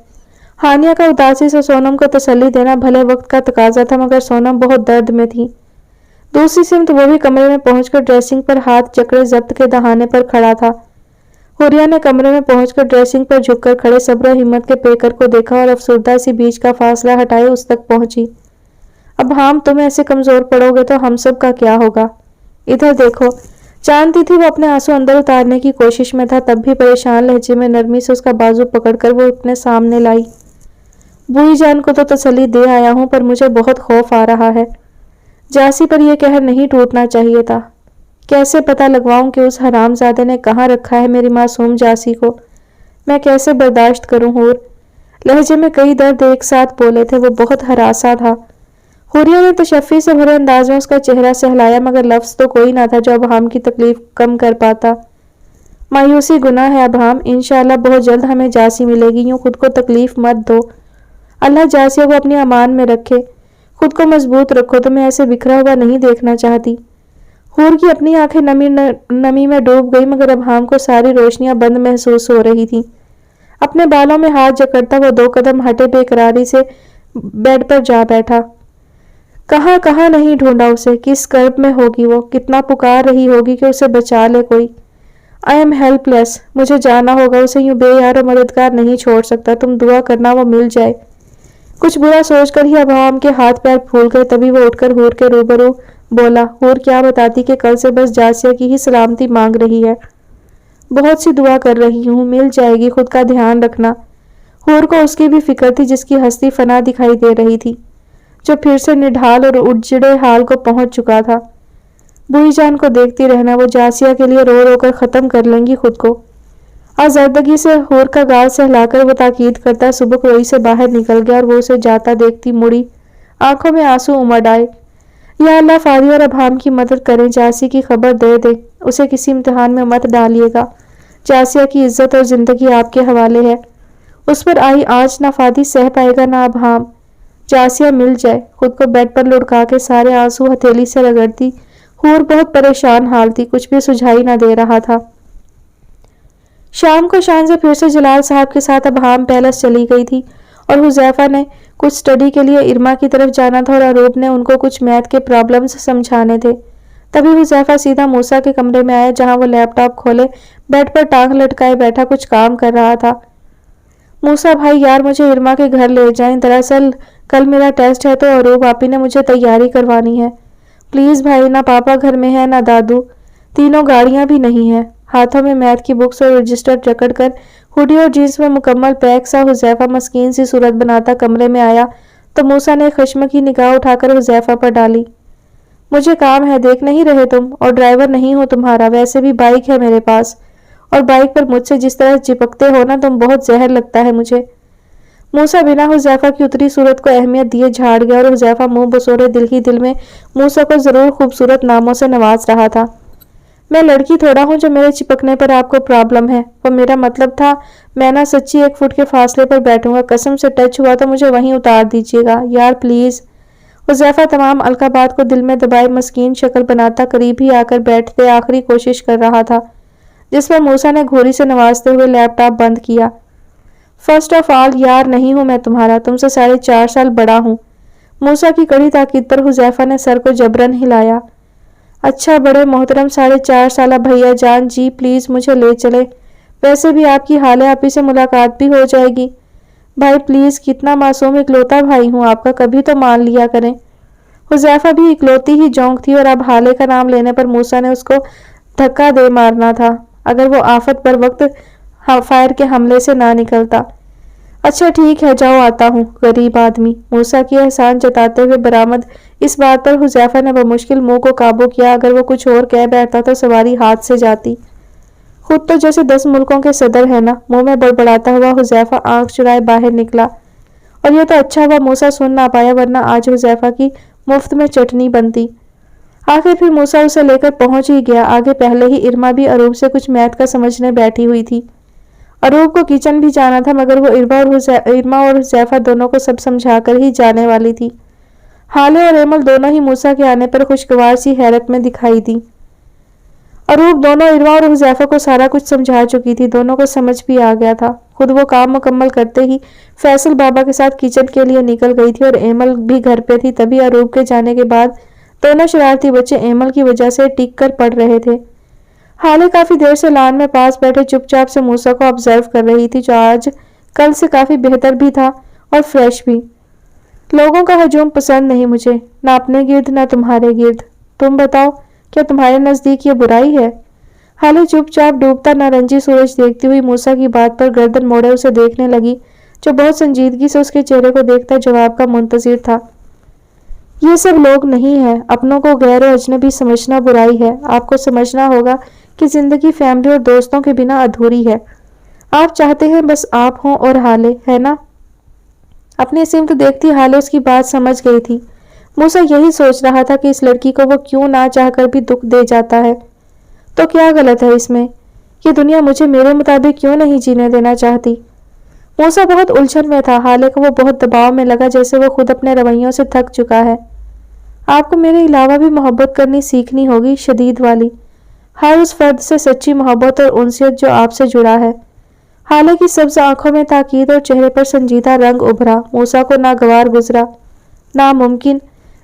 ہانیہ کا اداسی سے سونم کو تسلی دینا بھلے وقت کا تقاضا تھا، مگر سونم بہت درد میں تھی۔ دوسری سمت وہ بھی کمرے میں پہنچ کر ڈریسنگ پر ہاتھ جکڑے ضبط کے دہانے پر کھڑا تھا۔ حوریہ نے کمرے میں پہنچ کر ڈریسنگ پر جھک کر کھڑے صبر و ہمت کے پیکر کو دیکھا اور افسردہ سی بیچ کا فاصلہ ہٹائے اس تک پہنچی۔ اب ہم تم ایسے کمزور پڑو گے تو ہم سب کا کیا ہوگا؟ ادھر دیکھو۔ جانتی تھی وہ اپنے آنسو اندر اتارنے کی کوشش میں تھا، تب بھی پریشان لہجے میں نرمی سے اس کا بازو پکڑ کر وہ اپنے سامنے لائی۔ بوئی جان کو تو تسلی دے آیا ہوں، پر مجھے بہت خوف آ رہا ہے۔ جاسی پر یہ قہر نہیں ٹوٹنا چاہیے تھا۔ کیسے پتہ لگواؤں کہ اس حرام زادے نے کہاں رکھا ہے میری معصوم جاسی کو؟ میں کیسے برداشت کروں حور؟ لہجے میں کئی درد ایک ساتھ بولے تھے، وہ بہت ہراساں تھا۔ حوریہ نے تشفی سے بھرے انداز میں اس کا چہرہ سہلایا، مگر لفظ تو کوئی نہ تھا جو ابہام کی تکلیف کم کر پاتا۔ مایوسی گناہ ہے ابہام، انشاءاللہ بہت جلد ہمیں جاسی ملے گی، یوں خود کو تکلیف مت دو۔ اللہ جاسیوں کو اپنی امان میں رکھے، خود کو مضبوط رکھو، تمہیں ایسے بکھرا ہوا نہیں دیکھنا چاہتی۔ حور کی اپنی آنکھیں نمی میں ڈوب گئی، مگر ابہام کو ساری روشنیاں بند محسوس ہو رہی تھیں۔ اپنے بالوں میں ہاتھ جکڑتا وہ 2 قدم ہٹے، بے قراری سے بیڈ پر جا بیٹھا۔ کہاں کہاں نہیں ڈھونڈا اسے، کس کرب میں ہوگی وہ، کتنا پکار رہی ہوگی کہ اسے بچا لے کوئی۔ آئی ایم ہیلپ لیس، مجھے جانا ہوگا، اسے یوں بے یار و مددگار نہیں چھوڑ سکتا، تم دعا کرنا وہ مل جائے۔ کچھ برا سوچ کر ہی ابہام کے ہاتھ پیر پھول گئے، تبھی وہ اٹھ کر حور کے روبرو بولا۔ حور کیا بتاتی کہ کل سے بس جاسیہ کی ہی سلامتی مانگ رہی ہے۔ بہت سی دعا کر رہی ہوں، مل جائے گی، خود کا دھیان رکھنا۔ حور کو اس کی بھی فکر تھی جس کی ہستی فنا دکھائی دے رہی تھی، جو پھر سے نڈھال اور اجڑے حال کو پہنچ چکا تھا۔ بوئی جان کو دیکھتی رہنا، وہ جاسیہ کے لیے رو رو کر ختم کر لیں گی خود کو۔ آزردگی سے حور کا گال سہلا کر وہ تاکید کرتا سبک روئی سے باہر نکل گیا، اور وہ اسے جاتا دیکھتی مڑی، آنکھوں میں آنسو امڈ آئے۔ یا اللہ فادی اور ابہام کی مدد کریں، جاسی کی خبر دے دے، اسے کسی امتحان میں مت ڈالیے گا، جاسیہ کی عزت اور زندگی آپ کے حوالے ہے، اس پر آئی آنچ نہ فادی سہ پائے گا نہ ابہام، جاسیہ مل جائے۔ خود کو بیڈ پر لڑکا کے سارے آنسو ہتھیلی سے رگڑتی حور بہت پریشان حال تھی، کچھ بھی سجھائی نہ دے رہا تھا۔ شام کو شان سے پھر سے جلال صاحب کے ساتھ ابہام پیلس چلی گئی تھی، اور حذیفہ نے کچھ سٹڈی کے لیے ارما کی طرف جانا تھا، اور اروپ نے ان کو کچھ میتھ کے پرابلمز سمجھانے تھے۔ تبھی حذیفہ سیدھا موسیٰ کے کمرے میں آیا، جہاں وہ لیپ ٹاپ کھولے بیڈ پر ٹانگ لٹکائے بیٹھا کچھ کام کر رہا تھا۔ موسیٰ بھائی یار مجھے ارما کے گھر لے جائیں، دراصل کل میرا ٹیسٹ ہے تو اروپ آپی نے مجھے تیاری کروانی ہے، پلیز بھائی، نہ پاپا گھر میں ہے نہ دادو، تینوں گاڑیاں بھی نہیں ہیں۔ ہاتھوں میں میتھ کی بکس اور رجسٹر جکڑ کر ہوڈی اور جینس میں مکمل پیک سا حذیفہ مسکین سی صورت بناتا کمرے میں آیا تو موسیٰ نے خشم کی نگاہ اٹھا کر حذیفہ پر ڈالی۔ مجھے کام ہے، دیکھ نہیں رہے تم، اور ڈرائیور نہیں ہوں تمہارا، ویسے بھی بائک ہے میرے پاس، اور بائک پر مجھ سے جس طرح چپکتے ہو نا تم، بہت زہر لگتا ہے مجھے۔ موسیٰ بنا حذیفہ کی اتری صورت کو اہمیت دیے جھاڑ گیا، اور حذیفہ منہ بسورے دل ہی دل میں موسیٰ کو ضرور خوبصورت ناموں سے نواز رہا تھا۔ میں لڑکی تھوڑا ہوں جو میرے چپکنے پر آپ کو پرابلم ہے، وہ میرا مطلب تھا میں نہ سچی 1 فٹ کے فاصلے پر بیٹھوں گا، قسم سے ٹچ ہوا تو مجھے وہیں اتار دیجیے گا یار پلیز۔ حذیفہ تمام القابات کو دل میں دبائے مسکین شکل بناتا قریب ہی آ کر بیٹھتے آخری کوشش کر رہا تھا، جس پر موسیٰ نے گھوری سے نوازتے ہوئے لیپ ٹاپ بند کیا۔ فرسٹ آف آل یار نہیں ہوں میں تمہارا، تم سے 4.5 سال بڑا ہوں۔ موسیٰ کی کڑی تاکید پر حذیفہ نے سر کو جبرن ہلایا۔ اچھا بڑے محترم 4.5 سالہ بھیا جان جی پلیز مجھے لے چلے، ویسے بھی آپ کی حالہ آپی سے ملاقات بھی ہو جائے گی۔ بھائی پلیز، کتنا معصوم اکلوتا بھائی ہوں آپ کا، کبھی تو مان لیا کریں۔ حذیفہ بھی اکلوتی ہی جونک تھی، اور اب حالے کا نام لینے پر موسیٰ نے اس کو دھکا دے مارنا تھا اگر وہ آفت پر وقت فائر کے حملے سے نہ نکلتا۔ اچھا ٹھیک ہے جاؤ آتا ہوں، غریب آدمی۔ موسیٰ کی احسان جتاتے ہوئے برآمد اس بات پر حذیفہ نے بمشکل منہ کو قابو کیا، اگر وہ کچھ اور کہہ بیٹھتا تو سواری ہاتھ سے جاتی۔ خود تو جیسے 10 ملکوں کے صدر ہے نا، منہ میں بڑبڑاتا ہوا حذیفہ آنکھ چرائے باہر نکلا، اور یہ تو اچھا ہوا موسیٰ سن نہ پایا، ورنہ آج حذیفہ کی مفت میں چٹنی بنتی۔ آخر پھر موسیٰ اسے لے کر پہنچ ہی گیا۔ آگے پہلے ہی ارما بھی اروپ سے کچھ میتھ کا سمجھنے بیٹھی ہوئی تھی۔ اروپ کو کچن بھی جانا تھا، مگر وہ ارما اور حذیفہ دونوں کو سب سمجھا کر ہی جانے والی تھی۔ حالے اور ایمل دونوں ہی موسیٰ کے آنے پر خوشگوار سی حیرت میں دکھائی دی۔ اروپ دونوں ارما اور حذیفہ کو سارا کچھ سمجھا چکی تھی، دونوں کو سمجھ بھی آ گیا تھا۔ خود وہ کام مکمل کرتے ہی فیصل بابا کے ساتھ کچن کے لیے نکل گئی تھی، اور ایمل بھی گھر پہ تھی۔ تبھی اروپ کے جانے کے بعد دونوں شرارتی بچے ایمل کی وجہ سے ٹک کر پڑ رہے تھے۔ حالے کافی دیر سے لان میں پاس بیٹھے چپ چاپ سے موسیٰ کو آبزرو کر رہی تھی، جو آج کل سے کافی بہتر بھی تھا اور فریش بھی۔ لوگوں کا ہجوم پسند نہیں مجھے، نہ اپنے گرد نہ تمہارے گرد۔ تم بتاؤ، کیا تمہارے نزدیک یہ برائی ہے؟ ہالے چپ چاپ ڈوبتا نارنجی سورج دیکھتی ہوئی موسیٰ کی بات پر گردن موڑے اسے دیکھنے لگی، جو بہت سنجیدگی سے اس کے چہرے کو دیکھتا جواب کا منتظر تھا۔ یہ سب لوگ نہیں ہیں، اپنوں کو غیر و اجنبی سمجھنا برائی ہے۔ آپ کو سمجھنا ہوگا کہ زندگی فیملی اور دوستوں کے بنا ادھوری ہے۔ آپ چاہتے ہیں بس آپ ہوں اور ہالے، ہے نا؟ اپنی سمت دیکھتی ہالے اس کی بات سمجھ گئی تھی۔ موسیٰ یہی سوچ رہا تھا کہ اس لڑکی کو وہ کیوں نہ چاہ کر بھی دکھ دے جاتا ہے، تو کیا غلط ہے اس میں؟ یہ دنیا مجھے میرے مطابق کیوں نہیں جینے دینا چاہتی؟ موسیٰ بہت الجھن میں تھا۔ حالے کو وہ بہت دباؤ میں لگا، جیسے وہ خود اپنے رویوں سے تھک چکا ہے۔ آپ کو میرے علاوہ بھی محبت کرنی سیکھنی ہوگی، شدید والی، ہر اس فرد سے سچی محبت اور انسیت جو آپ سے جڑا ہے۔ حالے کی سبز آنکھوں میں تاکید اور چہرے پر سنجیدہ رنگ ابھرا۔ موسیٰ کو ناگوار گزرا، ناممکن۔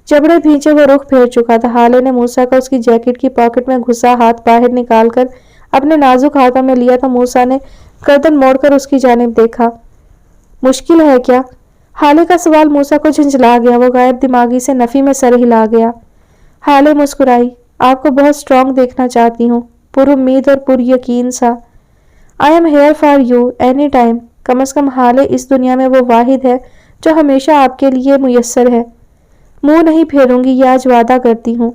جبڑے بھینچے وہ رخ پھیر چکا تھا۔ حالے نے موسیٰ کا اس کی جیکٹ کی پاکٹ میں گھسا ہاتھ باہر نکال کر اپنے نازک ہاتھوں میں لیا تو موسیٰ نے گردن موڑ کر اس کی جانب دیکھا۔ مشکل ہے کیا؟ حالے کا سوال موسیٰ کو جھنجھلا گیا۔ وہ غائب دماغی سے نفی میں سر ہلا گیا۔ حالے مسکرائی۔ آپ کو بہت اسٹرانگ دیکھنا چاہتی ہوں، پر امید اور پر یقین سا۔ I am here for you any time۔ کم از کم حالے اس دنیا میں وہ واحد ہے جو ہمیشہ آپ کے لیے میسر ہے۔ منہ نہیں پھیروں گی، یہ آج وعدہ کرتی ہوں۔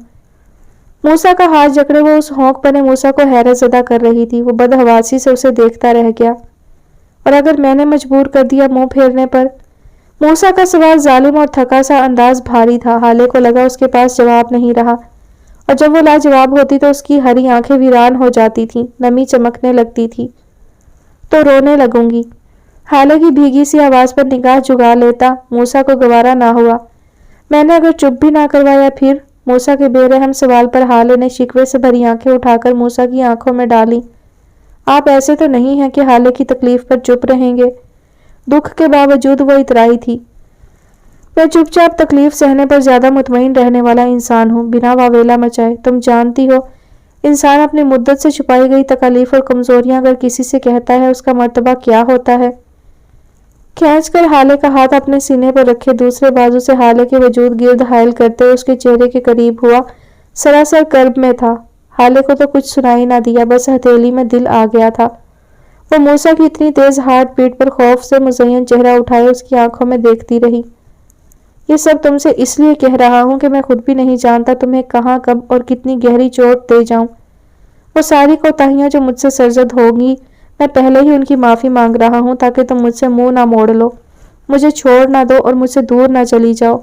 موسیٰ کا ہاتھ جکڑے وہ اس ہونک پنے موسیٰ کو حیرت زدہ کر رہی تھی۔ وہ بدحواسی سے اسے دیکھتا رہ گیا۔ اور اگر میں نے مجبور کر دیا منہ پھیرنے پر؟ موسیٰ کا سوال ظالم اور تھکا سا انداز بھاری تھا۔ حالے کو لگا اس کے پاس جواب نہیں رہا، اور جب وہ لاجواب ہوتی تو اس کی ہری آنکھیں ویران ہو جاتی تھیں، نمی چمکنے لگتی تھی۔ تو رونے لگوں گی۔ حالے کی بھیگی سی آواز پر نگاہ جھکا لیتا موسیٰ کو گوارا نہ ہوا۔ میں نے اگر چپ بھی نہ کروایا پھر؟ موسیٰ کے بے رحم سوال پر حالے نے شکوے سے بھری آنکھیں اٹھا کر موسیٰ کی آنکھوں میں ڈالی۔ آپ ایسے تو نہیں ہیں کہ حالے کی تکلیف پر چپ رہیں گے؟ دکھ کے باوجود وہ اترائی تھی۔ میں چپ چاپ تکلیف سہنے پر زیادہ مطمئن رہنے والا انسان ہوں، بنا واویلا مچائے۔ تم جانتی ہو، انسان اپنی مدت سے چھپائی گئی تکالیف اور کمزوریاں اگر کسی سے کہتا ہے، اس کا مرتبہ کیا ہوتا ہے۔ کھینچ کر حالے کا ہاتھ اپنے سینے پر رکھے دوسرے بازو سے حالے کے وجود گرد حائل کرتے اس کے چہرے کے قریب ہوا۔ سراسر کرب میں تھا۔ حالے کو تو کچھ سنائی نہ دیا، بس ہتھیلی میں دل آ گیا تھا۔ وہ موسیٰ کی اتنی تیز ہارٹ بیٹ پر خوف سے مزین چہرہ اٹھائے اس کی آنکھوں میں دیکھتی رہی۔ یہ سب تم سے اس لیے کہہ رہا ہوں کہ میں خود بھی نہیں جانتا تمہیں کہاں، کب اور کتنی گہری چوٹ دے جاؤں۔ وہ ساری کوتاہیاں جو مجھ سے سرزد ہوگی، میں پہلے ہی ان کی معافی مانگ رہا ہوں تاکہ تم مجھ سے منہ نہ موڑ لو، مجھے چھوڑ نہ دو اور مجھ سے دور نہ چلی جاؤ۔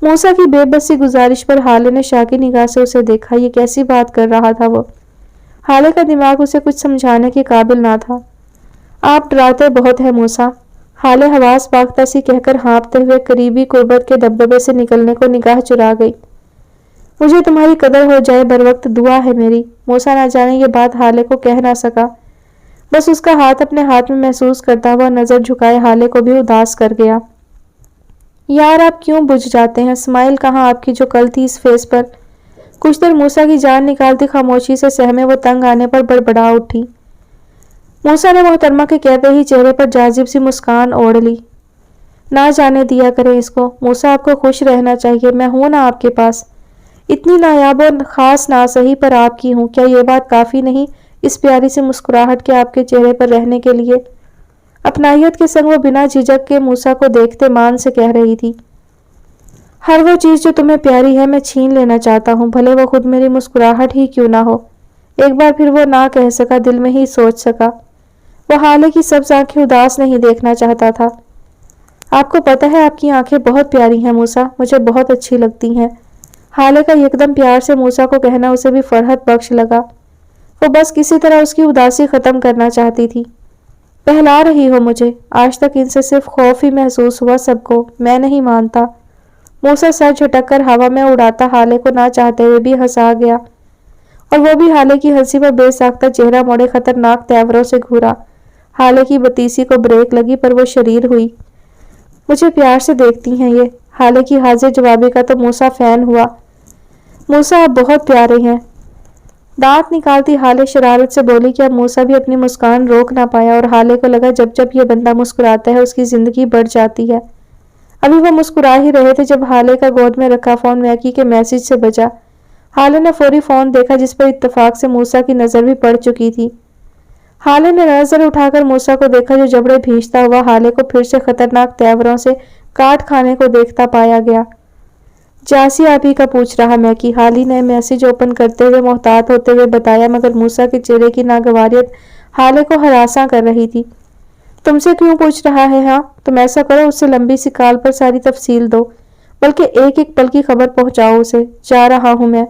موسیٰ کی بے بسی گزارش پر حالے نے شاکی نگاہ سے اسے دیکھا۔ یہ کیسی بات کر رہا تھا وہ؟ حالے کا دماغ اسے کچھ سمجھانے کے قابل نہ تھا۔ آپ ڈراتے بہت ہیں موسیٰ، حالے حواس باختہ سی کہہ کر ہانپتے ہوئے قریبی قربت کے دبدبے سے نکلنے کو نگاہ چرا گئی۔ مجھے تمہاری قدر ہو جائے بروقت دعا ہے میری۔ موسیٰ نہ جانے یہ بات حالے کو کہہ نہ سکا، بس اس کا ہاتھ اپنے ہاتھ میں محسوس کرتا ہوا نظر جھکائے حالے کو بھی اداس کر گیا۔ یار آپ کیوں بجھ جاتے ہیں؟ اسمائل کہاں آپ کی جو کل تھی اس فیس پر؟ کچھ دیر موسیٰ کی جان نکالتی خاموشی سے سہمے وہ تنگ آنے پر بڑبڑا اٹھی۔ موسیٰ نے محترمہ کے کہتے ہی چہرے پر جاذب سی مسکان اوڑھ لی۔ نہ جانے دیا کریں اس کو، موسیٰ آپ کو خوش رہنا چاہیے، میں ہوں نا آپ کے پاس۔ اتنی نایاب اور خاص نہ سہی پر آپ کی ہوں، کیا یہ بات کافی نہیں اس پیاری سی مسکراہٹ کے آپ کے چہرے پر رہنے کے لیے؟ اپنائیت کے سنگ وہ بنا جھجک کے موسیٰ کو دیکھتے مان سے کہہ رہی تھی۔ ہر وہ چیز جو تمہیں پیاری ہے میں چھین لینا چاہتا ہوں، بھلے وہ خود میری مسکراہٹ ہی کیوں نہ ہو۔ ایک بار پھر وہ نہ کہہ سکا، دل میں ہی سوچ سکا۔ وہ حالے کی سبز آنکھیں اداس نہیں دیکھنا چاہتا تھا۔ آپ کو پتہ ہے آپ کی آنکھیں بہت پیاری ہیں موسیٰ، مجھے بہت اچھی لگتی ہیں۔ حالے کا یکدم پیار سے موسیٰ کو کہنا اسے بھی فرحت بخش لگا۔ وہ بس کسی طرح اس کی اداسی ختم کرنا چاہتی تھی۔ بہلا رہی ہو مجھے، آج تک ان سے صرف خوف ہی محسوس ہوا سب کو، میں نہیں مانتا۔ موسیٰ سر جھٹک کر ہوا میں اڑاتا حالے کو نہ چاہتے ہوئے بھی ہنسا گیا، اور وہ بھی حالے کی ہنسی پر بے ساختہ چہرہ موڑے خطرناک تیوروں سے گھورا۔ حالے کی بتیسی کو بریک لگی پر وہ شریر ہوئی۔ مجھے پیار سے دیکھتی ہیں یہ؟ حالے کی حاضر جوابی کا تو موسیٰ فین ہوا۔ موسیٰ آپ بہت پیارے ہیں۔ دانت نکالتی حالے شرارت سے بولی کہ اب موسیٰ بھی اپنی مسکان روک نہ پایا، اور حالے کو لگا جب جب یہ بندہ مسکراتا ہے اس کی زندگی بڑھ جاتی ہے۔ ابھی وہ مسکرا ہی رہے تھے جب ہالے کا گود میں رکھا فون میکی کے میسج سے بجا۔ ہالے نے فوری فون دیکھا جس پر اتفاق سے موسیٰ کی نظر بھی پڑ چکی تھی۔ ہالے نے نظر اٹھا کر موسیٰ کو دیکھا جو جبڑے بھینچتا ہوا ہالے کو پھر سے خطرناک تیوروں سے کاٹ کھانے کو دیکھتا پایا گیا۔ جاسی آپ ہی کا پوچھ رہا میکی، حالی نے میسج اوپن کرتے ہوئے محتاط ہوتے ہوئے بتایا، مگر موسیٰ کے چہرے کی ناگواریت حالے کو ہراساں کر رہی تھی۔ تم سے کیوں پوچھ رہا ہے؟ ہاں تم ایسا کرو، اس سے لمبی سی کال پر ساری تفصیل دو، بلکہ ایک ایک پل کی خبر پہنچاؤ اسے۔ جا رہا ہوں میں،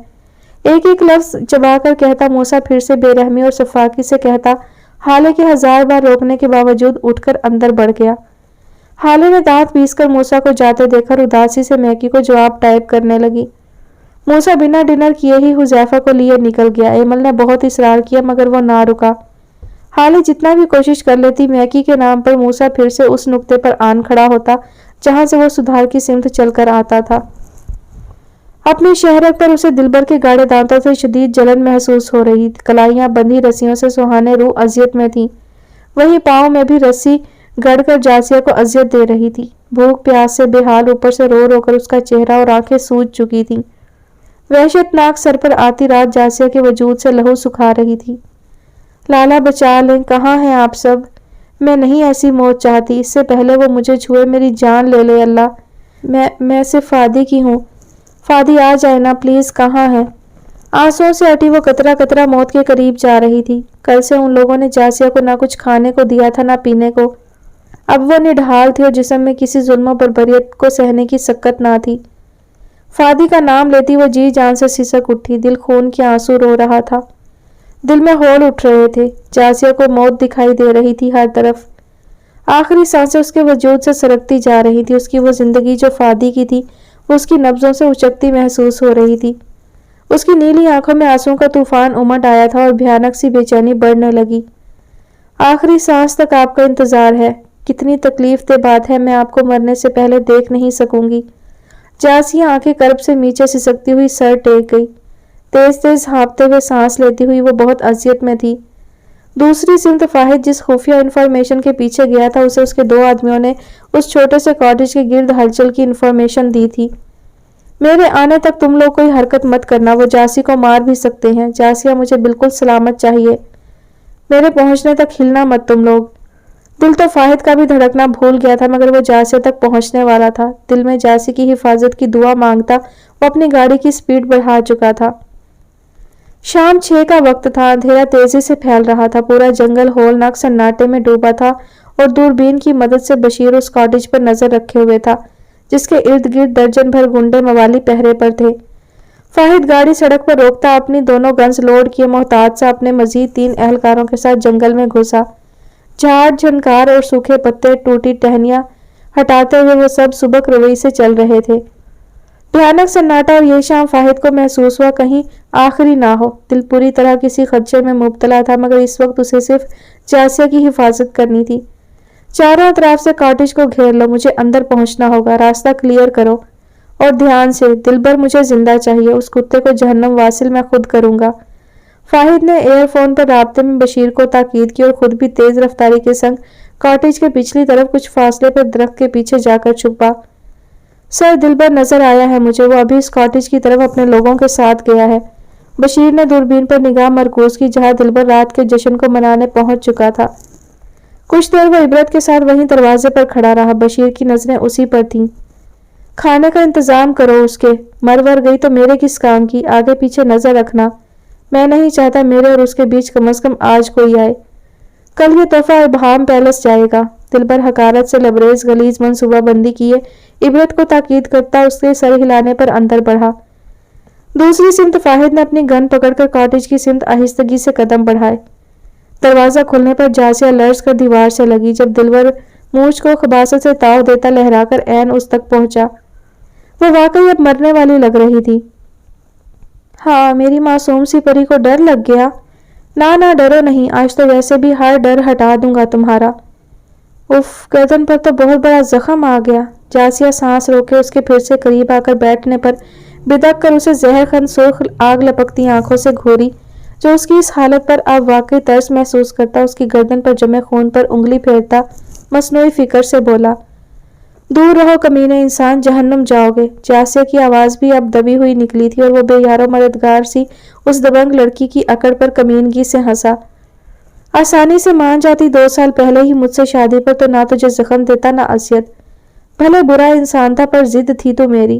ایک ایک لفظ چبا کر کہتا موسیٰ پھر سے بے رحمی اور صفاقی سے کہتا۔ حالے کے 1000 بار روکنے کے باوجود اٹھ کر اندر بڑھ گیا۔ حالے نے دانت پیس کر موسیٰ کو جاتے دیکھ کر اداسی سے میکی کو جواب ٹائپ کرنے لگی۔ موسیٰ بنا ڈنر کیے ہی حذیفہ کو لیے نکل گیا۔ ایمل نے بہت اصرار کیا مگر وہ نہ رکا۔ حالے جتنا بھی کوشش کر لیتی میکی کے نام پر موسیٰ پھر سے اس نقطے پر آن کھڑا ہوتا جہاں سے وہ سدھار کی سمت چل کر آتا تھا۔ اپنی شہرت پر اسے دلبر کے گاڑے دانتوں سے شدید جلن محسوس ہو رہی تھی۔ کلائیاں بندھی رسیوں سے سہانے روح اذیت میں تھی، وہی پاؤں میں بھی رسی گڑ کر جاسیہ کو اذیت دے رہی تھی۔ بھوک پیاس سے بے حال اوپر سے رو رو کر اس کا چہرہ اور آنکھیں سوج چکی تھیں۔ وحشتناک سر پر آتی رات جاسیہ کے وجود سے لہو سکھا رہی تھی۔ لالا بچا لیں، کہاں ہیں آپ سب؟ میں نہیں ایسی موت چاہتی، اس سے پہلے وہ مجھے چھوئے میری جان لے لے اللہ۔ میں صرف فادی کی ہوں، فادی آ جائے نا پلیز، کہاں ہے؟ آنسوؤں سے اٹی وہ قطرہ قطرہ موت کے قریب جا رہی تھی۔ کل سے ان لوگوں نے جاسیہ کو نہ کچھ کھانے کو دیا تھا نہ پینے کو۔ اب وہ نڈھال تھی اور جسم میں کسی ظلم و بربریت کو سہنے کی سکت نہ تھی۔ فادی کا نام لیتی وہ جی جان سے سسک اٹھی، دل خون کے آنسو رو رہا تھا، دل میں ہول اٹھ رہے تھے۔ جاسیہ کو موت دکھائی دے رہی تھی ہر طرف، آخری سانسیں اس کے وجود سے سرکتی جا رہی تھی۔ اس کی وہ زندگی جو فادی کی تھی وہ اس کی نبضوں سے اچکتی محسوس ہو رہی تھی۔ اس کی نیلی آنکھوں میں آنسوؤں کا طوفان امڈ آیا تھا اور بھیانک سی بے چینی بڑھنے لگی۔ آخری سانس تک آپ کا انتظار ہے، کتنی تکلیف دہ بات ہے، میں آپ کو مرنے سے پہلے دیکھ نہیں سکوں گی۔ جاسیہ آنکھیں کرب سے نیچے سسکتی ہوئی سر ٹیک گئی، تیز تیز ہانپتے ہوئے سانس لیتی ہوئی وہ بہت اذیت میں تھی۔ دوسری سمت فاہد جس خفیہ انفارمیشن کے پیچھے گیا تھا اسے اس کے 2 آدمیوں نے اس چھوٹے سے کاٹیج کے گرد ہلچل کی انفارمیشن دی تھی۔ میرے آنے تک تم لوگ کوئی حرکت مت کرنا، وہ جاسی کو مار بھی سکتے ہیں۔ جاسیہ مجھے بالکل سلامت چاہیے، میرے پہنچنے تک ہلنا مت تم لوگ۔ دل تو فاہد کا بھی دھڑکنا بھول گیا تھا مگر وہ جاسیہ تک پہنچنے والا تھا۔ دل میں جاسی کی حفاظت کی دعا مانگتا وہ اپنی گاڑی کی سپیڈ بڑھا چکا تھا۔ شام 6 کا وقت تھا، اندھیرا تیزی سے پھیل رہا تھا، پورا جنگل ہولناک سناٹے میں ڈوبا تھا اور دوربین کی مدد سے بشیر اس کاٹیج پر نظر رکھے ہوئے تھا جس کے ارد گرد درجن بھر گنڈے موالی پہرے پر تھے۔ فاہد گاڑی سڑک پر روکتا اپنی دونوں گنز لوڈ کیے محتاط سا اپنے مزید 3 اہلکاروں کے ساتھ جنگل میں گھسا۔ جھاڑ جھنکار اور سوکھے پتے ٹوٹی ٹہنیاں ہٹاتے ہوئے وہ سب سبک روی سے چل رہے تھے۔ بھیانک سناٹا اور یہ شام فاہد کو محسوس ہوا کہیں آخری نہ ہو۔ دل پوری طرح کسی خدشے میں مبتلا تھا مگر اس وقت اسے صرف جاسیہ کی حفاظت کرنی تھی۔ چاروں اطراف سے کاٹیج کو گھیر لو، مجھے اندر پہنچنا ہوگا، راستہ کلیئر کرو اور دھیان سے، دلبر مجھے زندہ چاہیے، اس کتے کو جہنم واصل میں خود کروں گا۔ فاہد نے ایئر فون پر رابطے میں بشیر کو تاکید کی اور خود بھی تیز رفتاری کے سنگ کاٹیج کے پچھلی طرف کچھ فاصلے پر درخت کے پیچھے جا کر چھپا۔ سر دلبر نظر آیا ہے مجھے، وہ ابھی اس کاٹیج کی طرف اپنے لوگوں کے ساتھ گیا ہے۔ بشیر نے دوربین پر نگاہ مرکوز کی جہاں دلبر رات کے جشن کو منانے پہنچ چکا تھا۔ کچھ دیر وہ عبرت کے ساتھ وہیں دروازے پر کھڑا رہا، بشیر کی نظریں اسی پر تھیں۔ کھانے کا انتظام کرو اس کے، مر ور گئی تو میرے کس کام کی، آگے پیچھے نظر رکھنا، میں نہیں چاہتا میرے اور اس کے بیچ کم از کم آج کوئی آئے، کل یہ تحفہ ابہام پیلس جائے گا۔ دلبر حقارت سے لبریز غلیظ منصوبہ بندی کیے عبرت کو تاکید کرتا اس کے سر ہلانے پر اندر بڑھا۔ دوسری سمت فاہد نے اپنی گن پکڑ کر کاٹیج کی سمت آہستگی سے قدم بڑھائے۔ دروازہ کھلنے پر جاسیہ لرز کر دیوار سے لگی جب دلبر مونچھ کو خباثت سے تاؤ دیتا لہرا کر عین اس تک پہنچا۔ وہ واقعی اب مرنے والی لگ رہی تھی۔ ہاں میری معصوم سی پری کو ڈر لگ گیا؟ نہ ڈرو نہیں، آج تو ویسے بھی ہر ڈر ہٹا دوں گا تمہارا۔ اف، گردن پر تو بہت بڑا زخم آ گیا۔ جاسیہ سانس روکے اس کے پھر سے قریب آ کر بیٹھنے پر بدک کر اسے زہر خند سرخ آگ لپکتی آنکھوں سے گھوری جو اس کی اس حالت پر اب واقعی ترس محسوس کرتا اس کی گردن پر جمے خون پر انگلی پھیرتا مصنوعی فکر سے بولا، دور رہو کمینے انسان، جہنم جاؤ گے۔ جاسیہ کی آواز بھی اب دبی ہوئی نکلی تھی اور وہ بے یارو مددگار سی اس دبنگ لڑکی کی اکڑ پر کمینگی سے ہنسا۔ آسانی سے مان جاتی 2 سال پہلے ہی مجھ سے شادی پر تو نہ تجھے زخم دیتا نہ اذیت۔ بھلے برا انسان تھا پر ضد تھی تو میری۔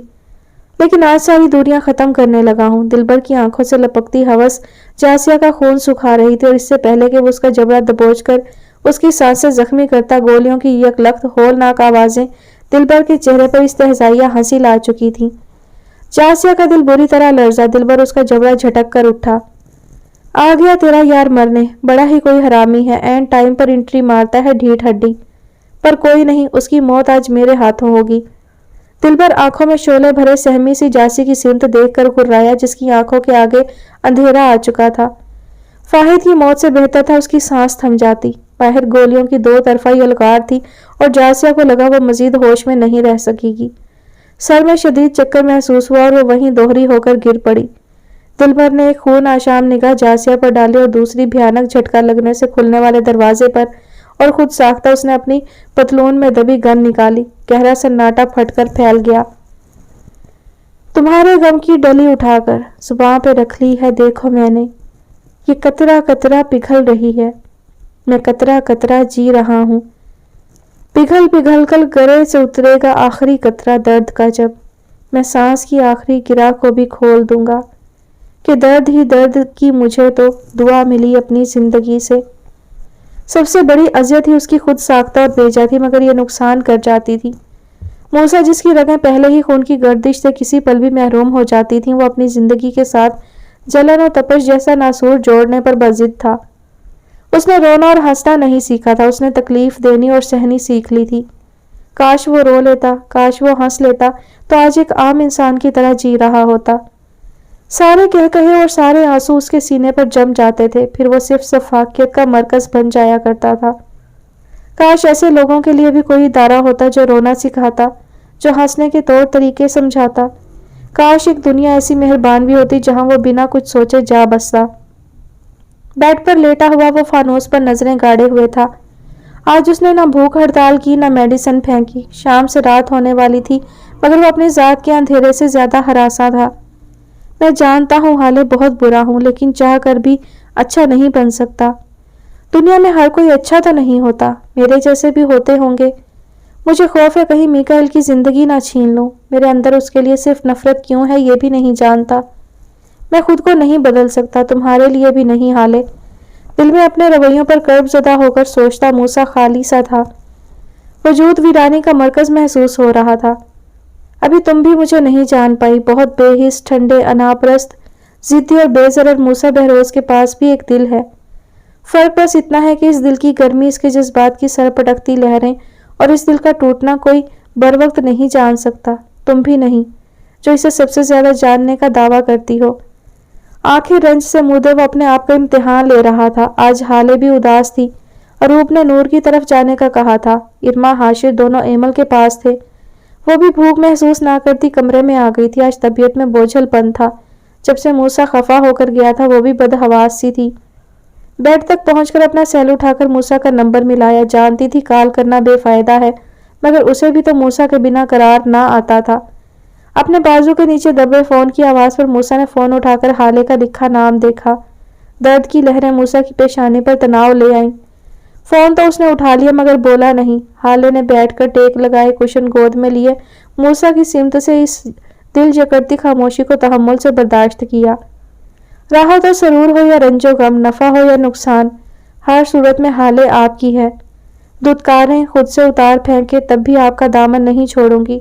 لیکن آج ساری دوریاں ختم کرنے لگا ہوں۔ دلبر کی آنکھوں سے لپکتی ہوس جاسیہ کا خون سکھا رہی تھی اور اس سے پہلے کہ وہ اس کا جبڑا دبوچ کر اس کی سانسیں زخمی کرتا، گولیوں کی یکلخت ہولناک آوازیں دلبر کے چہرے پر استہزائیہ ہنسی لا چکی تھی۔ جاسیہ کا دل بری طرح لرزا۔ دلبر اس کا جبڑا جھٹک کر اٹھا۔ آ گیا تیرا یار مرنے، بڑا ہی کوئی حرامی ہے، اینڈ ٹائم پر انٹری مارتا ہے ڈھیٹ ہڈی۔ پر کوئی نہیں، اس کی موت آج میرے ہاتھوں ہوگی۔ دلبر آنکھوں میں شعلے بھرے سہمی سی جاسی کی سمت دیکھ کر گھرایا جس کی آنکھوں کے آگے اندھیرا آ چکا تھا۔ فاہد کی موت سے بہتر تھا اس کی سانس تھم جاتی۔ باہر گولیوں کی 2 طرفہ یلغار تھی اور جاسیہ کو لگا وہ مزید ہوش میں نہیں رہ سکے گی۔ سر میں شدید چکر محسوس ہوا اور وہ وہیں دوہری ہو کر گر پڑی۔ دلبر نے ایک خون آشام نگاہ جاسیہ پر ڈالی اور دوسری بھیانک جھٹکا لگنے سے کھلنے والے دروازے پر، اور خود ساختہ اس نے اپنی پتلون میں دبی گن نکالی۔ گہرا سناٹا پھٹ کر پھیل گیا۔ تمہارے غم کی ڈلی اٹھا کر زباں پہ رکھ لی ہے دیکھو میں نے، یہ قطرہ قطرہ پگھل رہی ہے، میں قطرہ قطرہ جی رہا ہوں، پگھل پگھل کر گرے سے اترے گا آخری قطرہ درد کا، جب میں سانس کی آخری گرہ کو بھی کھول دوں گا، کہ درد ہی درد کی مجھے تو دعا ملی اپنی زندگی سے۔ سب سے بڑی اذیت ہی اس کی خود ساختہ اور بیجا تھی، مگر یہ نقصان کر جاتی تھی۔ موسیٰ جس کی رگیں پہلے ہی خون کی گردش سے کسی پل بھی محروم ہو جاتی تھیں، وہ اپنی زندگی کے ساتھ جلن اور تپش جیسا ناسور جوڑنے پر بضد تھا۔ اس نے رونا اور ہنسنا نہیں سیکھا تھا، اس نے تکلیف دینی اور سہنی سیکھ لی تھی۔ کاش وہ رو لیتا، کاش وہ ہنس لیتا تو آج ایک عام انسان کی طرح جی رہا ہوتا۔ سارے کہے اور سارے آنسو اس کے سینے پر جم جاتے تھے، پھر وہ صرف سفاکیت کا مرکز بن جایا کرتا تھا۔ کاش ایسے لوگوں کے لیے بھی کوئی ادارہ ہوتا جو رونا سکھاتا، جو ہنسنے کے طور طریقے سمجھاتا۔ کاش ایک دنیا ایسی مہربان بھی ہوتی جہاں وہ بنا کچھ سوچے جا بستا۔ بیڈ پر لیٹا ہوا وہ فانوس پر نظریں گاڑے ہوئے تھا۔ آج اس نے نہ بھوک ہڑتال کی نہ میڈیسن پھینکی۔ شام سے رات ہونے والی تھی مگر وہ اپنی ذات کے اندھیرے سے زیادہ ہراساں تھا۔ میں جانتا ہوں حالے بہت برا ہوں، لیکن چاہ کر بھی اچھا نہیں بن سکتا۔ دنیا میں ہر کوئی اچھا تو نہیں ہوتا، میرے جیسے بھی ہوتے ہوں گے۔ مجھے خوف ہے کہیں میکائل کی زندگی نہ چھین لوں۔ میرے اندر اس کے لیے صرف نفرت کیوں ہے یہ بھی نہیں جانتا۔ میں خود کو نہیں بدل سکتا، تمہارے لیے بھی نہیں حالے۔ دل میں اپنے رویوں پر کرب زدہ ہو کر سوچتا موسیٰ خالی سا تھا۔ وجود ویرانی کا مرکز محسوس ہو رہا تھا۔ ابھی تم بھی مجھے نہیں جان پائی، بہت بے حس، ٹھنڈے، اناپرست، ضدی اور بے ضرر موسیٰ بہروز کے پاس بھی ایک دل ہے۔ فرق بس اتنا ہے کہ اس دل کی گرمی، اس کے جذبات کی سر پٹکتی لہریں اور اس دل کا ٹوٹنا کوئی بروقت نہیں جان سکتا، تم بھی نہیں، جو اسے سب سے زیادہ جاننے کا دعویٰ کرتی ہو۔ آنکھیں رنج سے مودے وہ اپنے آپ کا امتحان لے رہا تھا۔ آج حالے بھی اداس تھی۔ اروپ نے نور کی طرف جانے کا کہا تھا۔ ارما، حاشر دونوں ایمل کے پاس تھے۔ وہ بھی بھوک محسوس نہ کرتی کمرے میں آ گئی تھی۔ آج طبیعت میں بوجھل پن تھا۔ جب سے موسیٰ خفا ہو کر گیا تھا وہ بھی بدحواس سی تھی۔ بیڈ تک پہنچ کر اپنا سیل اٹھا کر موسیٰ کا نمبر ملایا۔ جانتی تھی کال کرنا بے فائدہ ہے، مگر اسے بھی تو موسیٰ کے بنا قرار نہ آتا تھا۔ اپنے بازو کے نیچے دبے فون کی آواز پر موسیٰ نے فون اٹھا کر حالے کا لکھا نام دیکھا۔ درد کی لہریں موسیٰ کی پیشانی پر تناؤ لے آئیں۔ فون تو اس نے اٹھا لیا مگر بولا نہیں۔ حالے نے بیٹھ کر ٹیک لگائے کشن گود میں لیے موسیٰ کی سمت سے اس دل جکڑتی خاموشی کو تحمل سے برداشت کیا۔ راحت اور سرور ہو یا رنج و غم، نفع ہو یا نقصان، ہر صورت میں حالے آپ کی ہے۔ دھتکاریں خود سے اتار پھینکے تب بھی آپ کا دامن نہیں چھوڑوں گی،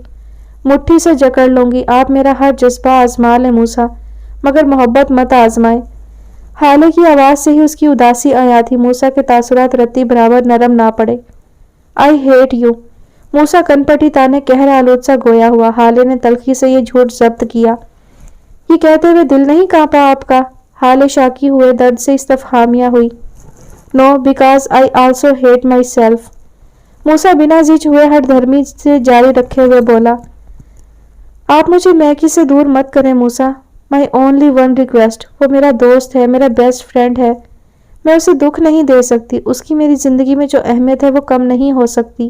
مٹھی سے جکڑ لوں گی۔ آپ میرا ہر جذبہ آزما لیں موسیٰ، مگر محبت مت آزمائیں۔ حالے کی آواز سے ہی اس کی اداسی آیا تھی۔ موسیٰ کے تاثرات رتی برابر نرم نہ پڑے۔ آئی ہیٹ یو، موسیٰ کن پٹی تانے قہر آلود سا گویا ہوا۔ حالے نے تلخی سے یہ جھوٹ ضبط کیا۔ یہ کہتے ہوئے دل نہیں کانپا آپ کا؟ حالے شاکی ہوئے، درد سے استفہامیہ ہوئی۔ No, because I also hate myself, Musa بنا زچ ہوئے ہٹ دھرمی سے جاری رکھے ہوئے بولا۔ آپ مجھے میکی سے دور مت کریں موسیٰ، مائی اونلی ون ریکویسٹ، وہ میرا دوست ہے، میرا بیسٹ فرینڈ ہے، میں اسے دکھ نہیں دے سکتی، اس کی میری زندگی میں جو اہمیت ہے وہ کم نہیں ہو سکتی۔